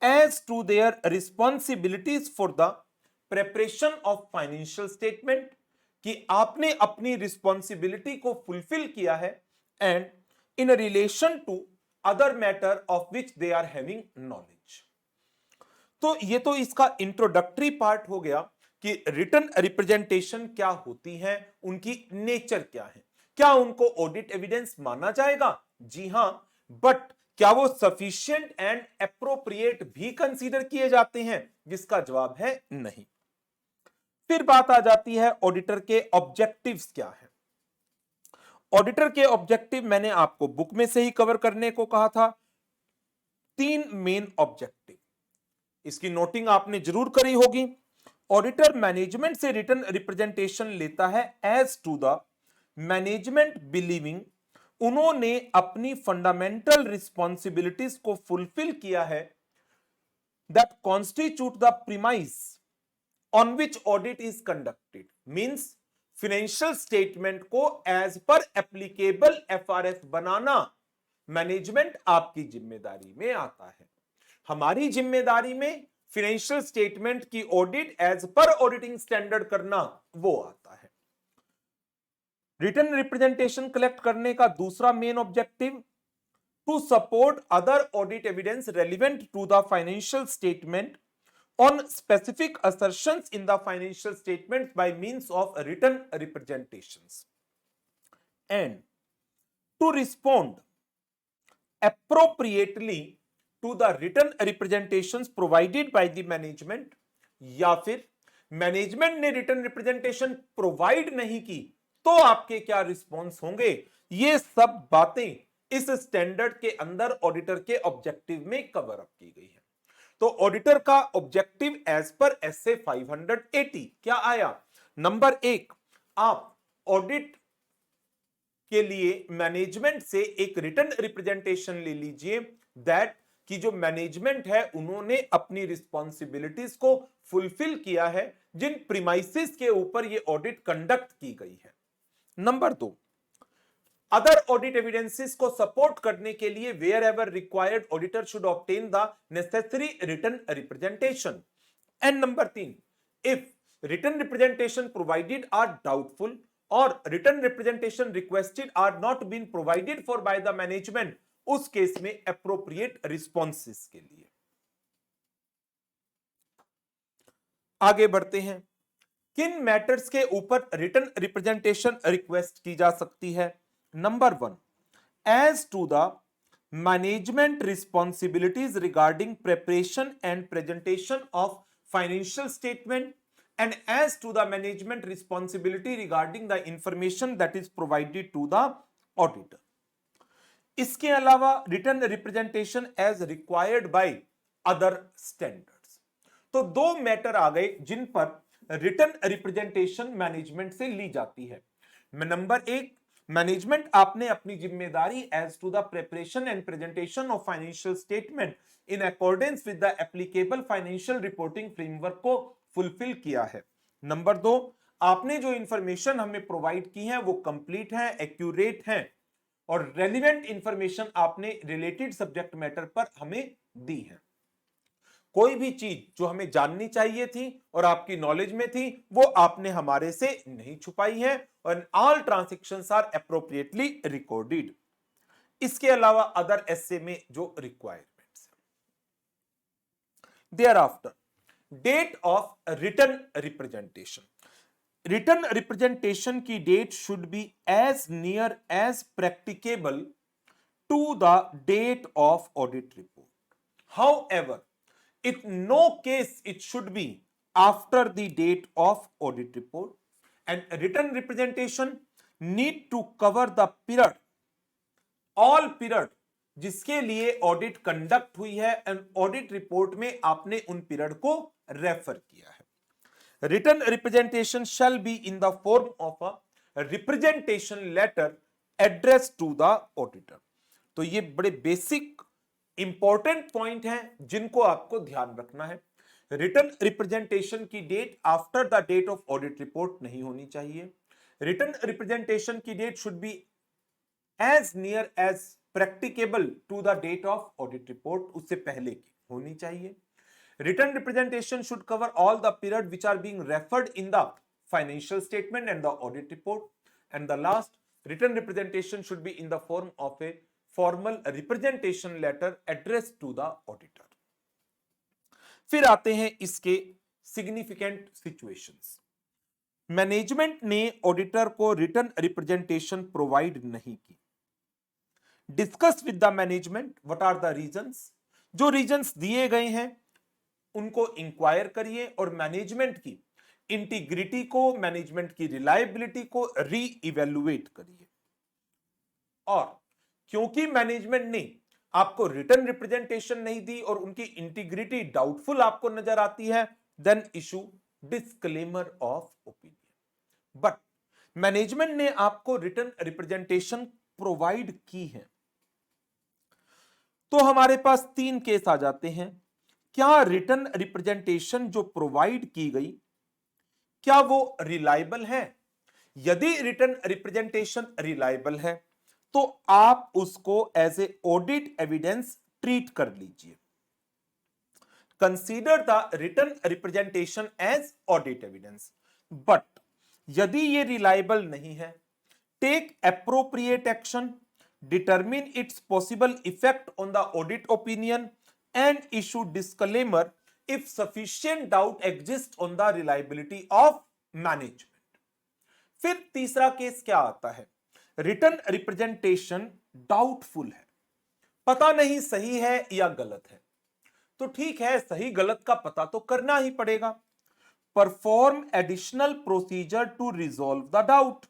As to their responsibilities for the preparation of financial statement, कि आपने अपनी रिस्पॉन्सिबिलिटी को फुलफिल किया है, and in relation to other matter of which they are having knowledge. तो ये तो इसका इंट्रोडक्टरी पार्ट हो गया कि रिटर्न रिप्रेजेंटेशन क्या होती है, उनकी नेचर क्या है, क्या उनको ऑडिट एविडेंस माना जाएगा? जी हां, बट क्या वो सफिशिएंट एंड एप्रोप्रिएट भी कंसीडर किए जाते हैं? जिसका जवाब है नहीं। फिर बात आ जाती है ऑडिटर के ऑब्जेक्टिव्स क्या है। ऑडिटर के ऑब्जेक्टिव मैंने आपको बुक में से ही कवर करने को कहा था। 3 मेन ऑब्जेक्टिव, इसकी नोटिंग आपने जरूर करी होगी। ऑडिटर मैनेजमेंट से रिटर्न रिप्रेजेंटेशन लेता है as to the management believing उन्होंने अपनी फंडामेंटल रिस्पॉन्सिबिलिटीज को फुलफिल किया है, that constitute the premise on which audit is conducted. Means financial statement को एज पर एप्लीकेबल FRS बनाना मैनेजमेंट आपकी जिम्मेदारी में आता है। हमारी जिम्मेदारी में फाइनेंशियल स्टेटमेंट की audit as per auditing standard करना, वो आता है। रिटर्न रिप्रेजेंटेशन कलेक्ट करने का दूसरा main objective, to support other audit evidence relevant to the financial statement on specific assertions in the financial statements by means of written representations, and to respond appropriately to the written representations provided by the management, या फिर management ने written representation provide नहीं की तो आपके क्या response होंगे। ये सब बातें इस स्टैंडर्ड के अंदर ऑडिटर के ऑब्जेक्टिव में कवर अप की गई है। तो ऑडिटर का ऑब्जेक्टिव एज पर एसए 580 क्या आया? नंबर 1, आप ऑडिट के लिए मैनेजमेंट से एक रिटन रिप्रेजेंटेशन ले लीजिए दैट कि जो मैनेजमेंट है उन्होंने अपनी रिस्पॉन्सिबिलिटीज को फुलफिल किया है जिन प्रीमाइसेस के ऊपर ये ऑडिट कंडक्ट की गई है। नंबर 2, अदर ऑडिट एविडेंसेस को सपोर्ट करने के लिए wherever required auditor should obtain the necessary written representation. And number 3, if written representation provided are doubtful or written representation requested are not been provided for by the management, उस case में appropriate responses के लिए। आगे बढ़ते हैं, किन matters के ऊपर रिटन रिप्रेजेंटेशन रिक्वेस्ट की जा सकती है? Number 1, as to the management responsibilities regarding preparation and presentation of financial statement and as to the management responsibility regarding the information that is provided to the auditor. इसके अलावा written representation as required by other standards. तो दो matter आ गए जिन पर written representation management से ली जाती है। Number 1, management आपने अपनी जिम्मेदारी as to the preparation and presentation of financial statement in accordance with the applicable financial reporting framework को फुलफिल किया है। नंबर 2, आपने जो इंफॉर्मेशन हमें प्रोवाइड की है वो कंप्लीट है, एक्यूरेट है और रेलिवेंट इंफॉर्मेशन आपने रिलेटेड सब्जेक्ट मैटर पर हमें दी है। कोई भी चीज जो हमें जाननी चाहिए थी और आपकी नॉलेज में थी वो आपने हमारे से नहीं छुपाई है और all transactions are appropriately recorded. इसके अलावा अदर एसए में जो रिक्वायरमेंट्स है। Thereafter, date of written representation. Written representation की date should be as near as practicable to the date of audit report. However, in no case it should be after the date of audit report, and written representation need to cover the period, all period जिसके लिए audit conduct हुई है and audit report में आपने उन period को refer किया है। Written representation shall be in the form of a representation letter address to the auditor. तो ये बड़े बेसिक इंपॉर्टेंट पॉइंट हैं जिनको आपको ध्यान रखना है। रिटन रिप्रेजेंटेशन की date after the date of audit report नहीं होनी चाहिए। रिटन रिप्रेजेंटेशन की date should be as near as practicable to the date of audit report, उससे पहले की होनी चाहिए। Written representation should cover all the period which are being referred in the financial statement and the audit report. And the last, written representation should be in the form of a formal representation letter address to the auditor. फिर आते हैं इसके significant situations. Management ने auditor को written representation provide नहीं की। Discuss with the management what are the reasons. जो reasons दिए गए हैं उनको इंक्वायर करिए और मैनेजमेंट की इंटीग्रिटी को, मैनेजमेंट की रिलायबिलिटी को रीइवैल्यूएट करिए। और क्योंकि मैनेजमेंट ने आपको रिटन रिप्रेजेंटेशन नहीं दी और उनकी इंटीग्रिटी डाउटफुल आपको नजर आती है, then issue disclaimer of opinion. But management ने आपको रिटन रिप्रेजेंटेशन प्रोवाइड की है। तो हमारे पास 3 केस आ जाते हैं। क्या रिटन रिप्रेजेंटेशन जो प्रोवाइड की गई क्या वो रिलायबल है? यदि रिटन रिप्रेजेंटेशन रिलायबल है तो आप उसको as a audit evidence treat कर लीजिए। Consider the written representation as audit evidence, but यदि ये रिलायबल नहीं है, take appropriate action, determine its possible effect on the audit opinion and issue disclaimer if sufficient doubt exist on the reliability of management. फिर तीसरा case क्या आता है, written representation doubtful है, पता नहीं सही है या गलत है। तो ठीक है, सही गलत का पता तो करना ही पड़ेगा। Perform additional procedure to resolve the doubt.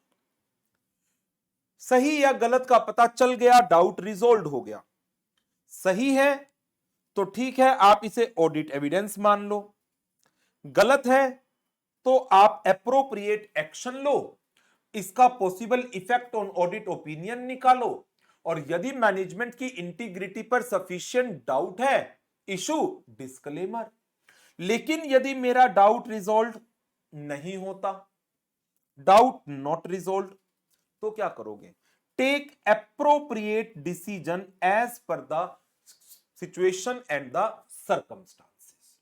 सही या गलत का पता चल गया, डाउट रिजॉल्व हो गया। सही है तो ठीक है, आप इसे ऑडिट एविडेंस मान लो। गलत है तो आप एप्रोप्रिएट एक्शन लो, इसका possible effect on audit opinion निकालो, और यदि मैनेजमेंट की इंटीग्रिटी पर सफिशिएंट डाउट है, इशू डिस्क्लेमर। लेकिन यदि मेरा डाउट रिजॉल्व नहीं होता, डाउट नॉट रिजॉल्व, तो क्या करोगे, take appropriate decision as per the situation and the circumstances.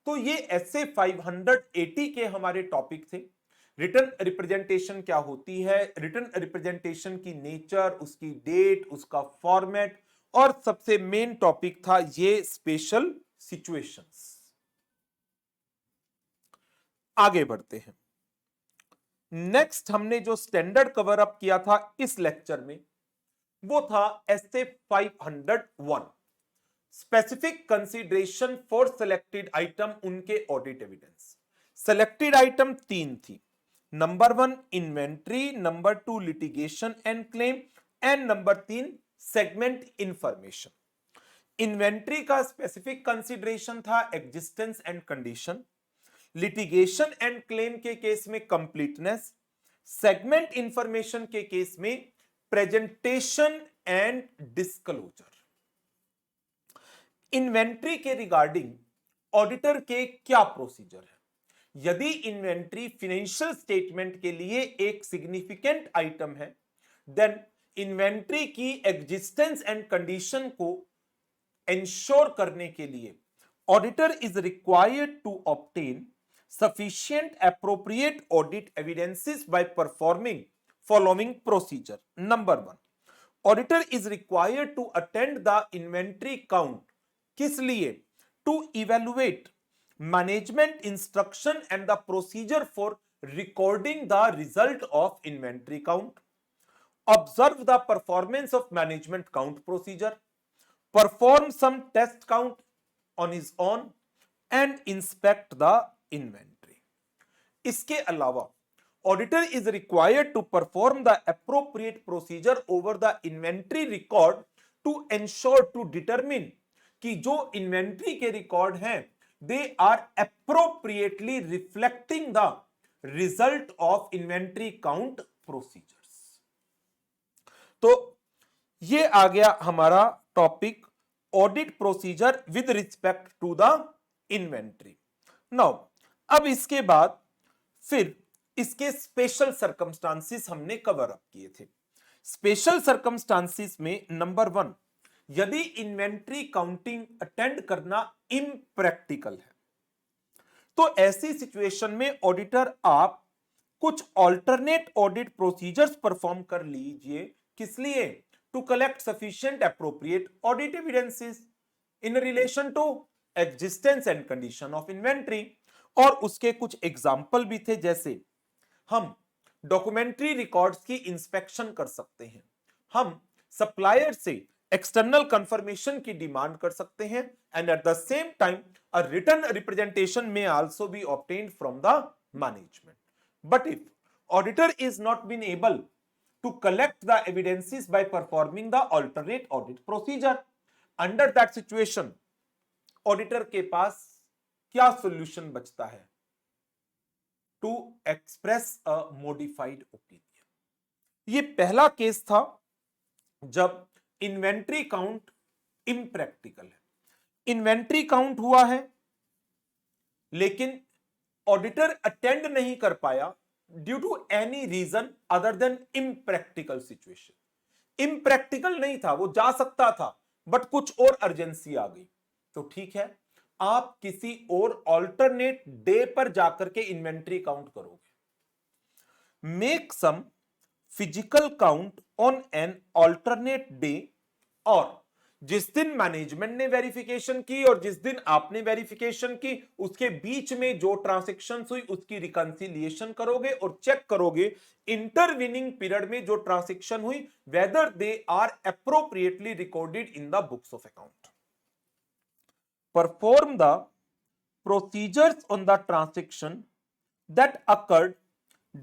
तो ये ऐसे 580 के हमारे टॉपिक थे। रिटन रिप्रेजेंटेशन क्या होती है, रिटन रिप्रेजेंटेशन की नेचर, उसकी डेट, उसका फॉर्मेट, और सबसे मेन टॉपिक था ये स्पेशल सिचुएशंस। आगे बढ़ते हैं। नेक्स्ट हमने जो स्टैंडर्ड कवर अप किया था इस लेक्चर में, वो था SA 501, specific consideration for selected item, उनके ऑडिट एविडेंस। सिलेक्टेड आइटम 3 थी। Number 1 inventory, number 2 litigation and claim, and number 3 segment information. Inventory का स्पेसिफिक कंसीडरेशन था existence and condition, litigation and claim के केस में completeness, segment information के case में presentation and disclosure. Inventory के regarding auditor के क्या प्रोसीजर है, यदि इन्वेंट्री फाइनेंशियल स्टेटमेंट के लिए एक सिग्निफिकेंट आइटम है, देन इन्वेंट्री की एग्जिस्टेंस एंड कंडीशन को इंश्योर करने के लिए auditor is required to obtain sufficient appropriate audit evidences by performing following procedure. Number 1, auditor is required to attend the inventory count. किस लिए? To evaluate management instruction and the procedure for recording the result of inventory count, observe the performance of management count procedure, perform some test count on his own, and inspect the inventory. इसके अलावा auditor is required to perform the appropriate procedure over the inventory record to ensure, to determine कि जो inventory के record हैं they are appropriately reflecting the result of inventory count procedures. तो ये आ गया हमारा topic audit procedure with respect to the inventory. Now अब इसके बाद फिर इसके स्पेशल सर्कमस्टांसिस हमने कवर अप किए थे। स्पेशल सर्कमस्टांसिस में नंबर 1, यदि इन्वेंट्री काउंटिंग अटेंड करना इम्प्रैक्टिकल है, तो ऐसी सिचुएशन में ऑडिटर आप कुछ ऑल्टरनेट ऑडिट प्रोसीजर्स परफॉर्म कर लीजिए। किस लिए? To collect sufficient appropriate audit evidences in relation to existence and condition of inventory. और उसके कुछ एग्जाम्पल भी थे, जैसे हम डॉक्यूमेंट्री रिकॉर्ड्स की इंस्पेक्शन कर सकते हैं, हम सप्लायर से एक्सटर्नल कंफर्मेशन की डिमांड कर सकते हैं, and at the same time a written representation may also be obtained from the management. But if auditor is not been able to collect the evidences by performing the alternate audit procedure, under that situation auditor के पास क्या solution बचता है? To express a modified opinion. ये पहला case था जब inventory count impractical है। इन्वेंट्री काउंट हुआ है लेकिन ऑडिटर अटेंड नहीं कर पाया due to any reason other than impractical situation. Impractical नहीं था, वो जा सकता था, बट कुछ और अर्जेंसी आ गई। तो ठीक है, आप किसी और ऑल्टरनेट डे पर जाकर के इन्वेंट्री काउंट करोगे। Make some physical count on an alternate day, और जिस दिन मैनेजमेंट ने वेरिफिकेशन की और जिस दिन आपने वेरिफिकेशन की उसके बीच में जो ट्रांजैक्शंस हुई उसकी रिकंसिलिएशन करोगे और चेक करोगे इंटरविनिंग पीरियड में जो ट्रांजैक्शन हुई whether they are appropriately recorded in the books of account. Perform the procedures on the transaction that occurred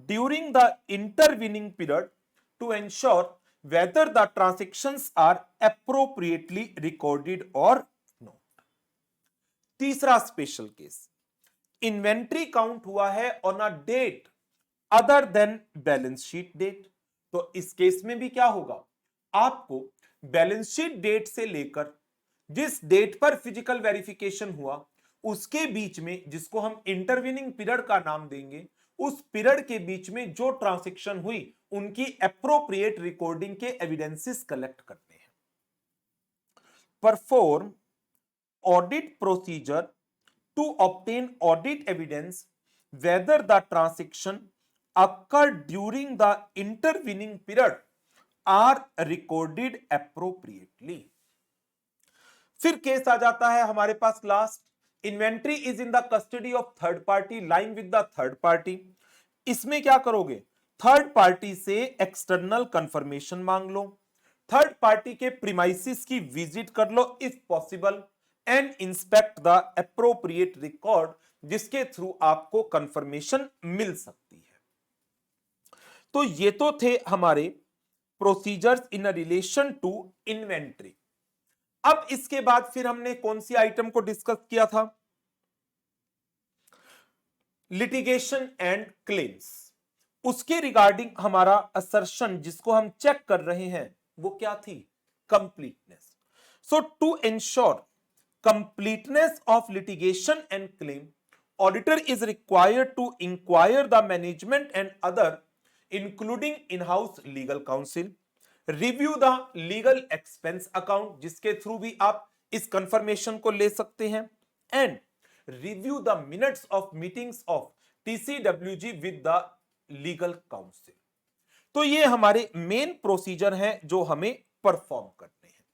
during the intervening period to ensure whether the transactions are appropriately recorded or not। तीसरा special case, inventory count हुआ है on a date other than balance sheet date. तो इस case में भी क्या होगा, आपको बैलेंस शीट डेट से लेकर जिस डेट पर फिजिकल वेरिफिकेशन हुआ उसके बीच में, जिसको हम इंटरवीनिंग पीरियड का नाम देंगे, उस पीरियड के बीच में जो ट्रांजैक्शन हुई उनकी एप्रोप्रिएट रिकॉर्डिंग के एविडेंसेस कलेक्ट करने हैं। Perform audit procedure to obtain audit evidence whether the transaction occurred during the intervening period are recorded appropriately। फिर केस आ जाता है हमारे पास last, inventory is in the custody of third party lying with the third party. इसमें क्या करोगे, third party से एक्सटर्नल कंफर्मेशन मांग लो, थर्ड पार्टी के प्रीमाइसिस की विजिट कर लो if possible, and inspect the appropriate record, जिसके थ्रू आपको कंफर्मेशन मिल सकती है। तो ये तो थे हमारे procedures in relation to inventory. अब इसके बाद फिर हमने कौन सी आइटम को डिस्कस किया था, लिटिगेशन एंड क्लेम्स। उसके रिगार्डिंग हमारा असर्शन जिसको हम चेक कर रहे हैं वो क्या थी, completeness. So to ensure completeness of litigation and claim, auditor is required to inquire the management and other including in house legal counsel, review the legal expense account, जिसके थ्रू भी आप इस कंफर्मेशन को ले सकते हैं, and review the minutes of meetings of TCWG with the legal council. तो ये हमारे मेन प्रोसीजर हैं जो हमें परफॉर्म करने हैं।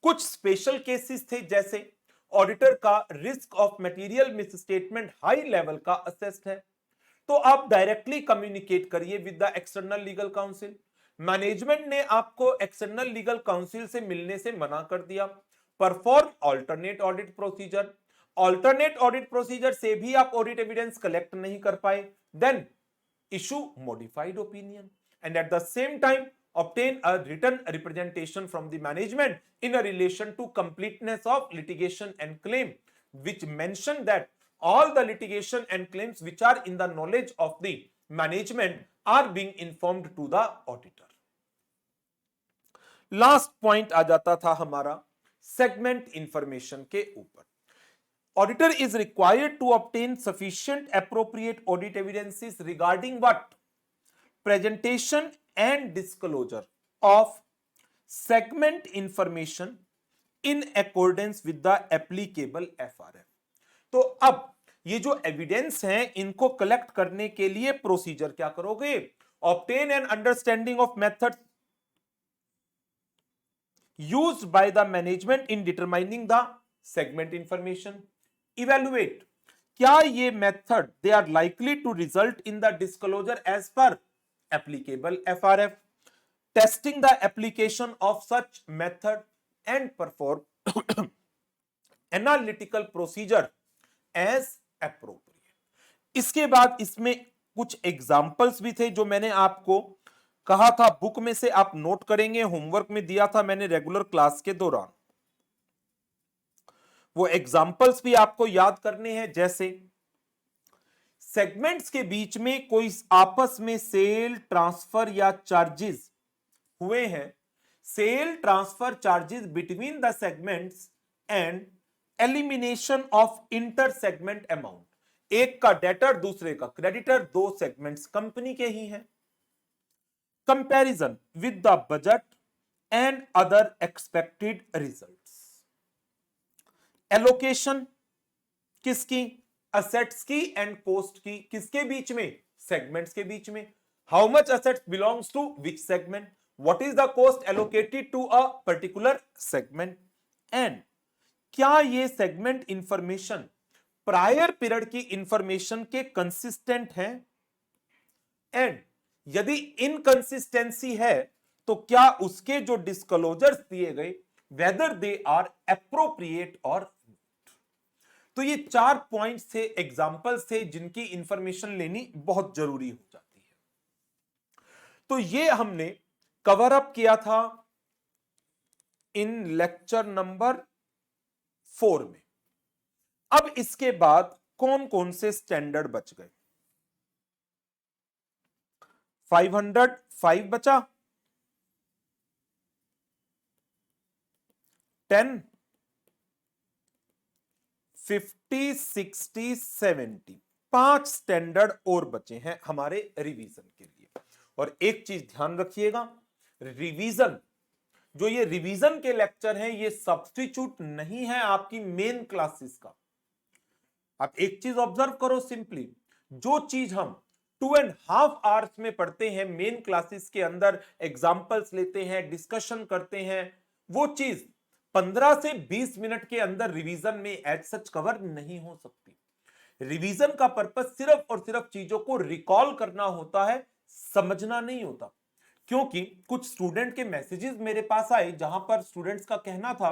कुछ स्पेशल केसेस थे, जैसे ऑडिटर का risk of material misstatement high level का असेस्ड है, तो आप डायरेक्टली कम्युनिकेट करिए with the external legal council. Management ने आपको एक्सटर्नल लीगल काउंसिल से मिलने से मना कर दिया, perform alternate audit procedure. Alternate audit procedure से भी आप ऑडिट एविडेंस कलेक्ट नहीं कर पाए, then issue modified opinion, and at the same time obtain a written representation from the management in a relation to completeness of litigation and claim, which mention that all the litigation and claims which are in the knowledge of the management are being informed to the auditor। Last point आ जाता था हमारा segment information के ऊपर। Auditor is required to obtain sufficient appropriate audit evidences regarding what? Presentation and disclosure of segment information in accordance with the applicable FRF। तो अब ये जो एविडेंस हैं इनको कलेक्ट करने के लिए प्रोसीजर क्या करोगे? Obtain an understanding of methods used by the management in determining the segment information। Evaluate क्या ये method they are likely to result in the disclosure as per applicable FRF। Testing the application of such method and perform analytical procedure as appropriate. इसके बाद इसमें कुछ examples भी थे जो मैंने आपको कहा था बुक में से आप नोट करेंगे, होमवर्क में दिया था मैंने रेगुलर क्लास के दौरान। वो एग्जाम्पल्स भी आपको याद करने हैं, जैसे सेगमेंट्स के बीच में कोई आपस में सेल ट्रांसफर या चार्जेस हुए हैं, sale transfer charges between the segments and elimination of inter segment amount. एक का डेटर दूसरे का क्रेडिटर, दो सेगमेंट्स कंपनी के ही हैं। Comparison with the budget and other expected results. Allocation किसकी? असेट्स की एंड कॉस्ट की। किसके बीच में? सेगमेंट्स के बीच में। How much assets belongs to which segment, what is the cost allocated to a particular segment, and क्या ये सेगमेंट इंफॉर्मेशन प्रायर पीरियड की इंफॉर्मेशन के कंसिस्टेंट है, एंड यदि इनकंसिस्टेंसी है तो क्या उसके जो डिस्क्लोजर्स दिए गए वेदर दे आर एप्रोप्रिएट और। तो ये 4 पॉइंट्स थे, एग्जांपल्स थे जिनकी इंफॉर्मेशन लेनी बहुत जरूरी हो जाती है। तो ये हमने कवर अप किया था इन लेक्चर नंबर 4 में। अब इसके बाद कौन कौन से स्टैंडर्ड बच गए? 505 बचा, 10, 50, 60, 70, 5 स्टैंडर्ड और बचे हैं हमारे रिवीजन के लिए। और एक चीज ध्यान रखिएगा, रिवीजन, जो ये रिवीजन के लेक्चर हैं, ये सब्स्टिट्यूट नहीं है आपकी मेन क्लासेस का। आप एक चीज ऑब्जर्व करो, सिंपली जो चीज हम 2.5 आवर्स में पढ़ते हैं मेन क्लासेस के अंदर, एग्जाम्पल्स लेते हैं, डिस्कशन करते हैं, वो चीज 15 से 20 मिनट के अंदर रिवीजन में एज सच कवर नहीं हो सकती। रिवीजन का पर्पस सिर्फ और सिर्फ चीजों को रिकॉल करना होता है, समझना नहीं होता। क्योंकि कुछ स्टूडेंट के मैसेजेस मेरे पास आए जहां पर स्टूडेंट्स का कहना था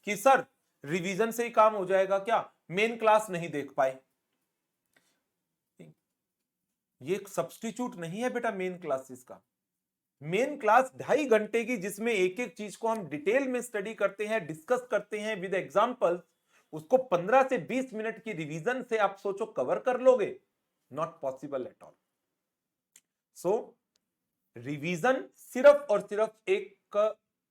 कि सर रिवीजन से ही काम हो जाएगा क्या, मेन क्लास नहीं देख पाए। ये एक सब्स्टिट्यूट नहीं है बेटा मेन क्लासेस का। मेन क्लास 2.5 घंटे की, जिसमें एक एक चीज को हम डिटेल में स्टडी करते हैं, डिस्कस करते हैं विद एग्जांपल्स, उसको 15 से 20 मिनट की रिवीजन से आप सोचो कवर कर लोगे? Not possible at all. So revision सिर्फ और सिर्फ एक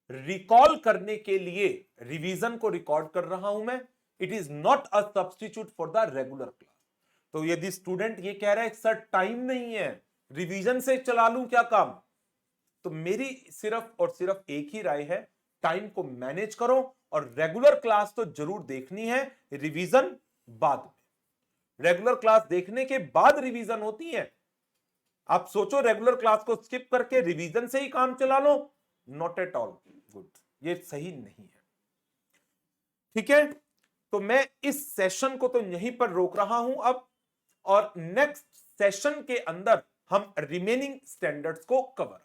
रिकॉल करने के लिए रिवीजन को रिकॉर्ड कर रहा हूं मैं। It is not a substitute for the regular class. तो यदि स्टूडेंट ये कह रहा है सर टाइम नहीं है, रिवीजन से चला लूं क्या काम, तो मेरी सिर्फ और सिर्फ एक ही राय है, टाइम को मैनेज करो और रेगुलर क्लास तो जरूर देखनी है, रिवीजन बाद में। रेगुलर क्लास देखने के बाद रिवीजन होती है। आप सोचो रेगुलर क्लास को स्किप करके रिवीजन से ही काम चला लो, नॉट एट ऑल गुड, ये सही नहीं है। ठीक है, तो मैं इस सेशन को तो यहीं पर रोक रहा हूं अब, और नेक्स्ट सेशन के अंदर हम रिमेनिंग स्टैंडर्ड्स को कवर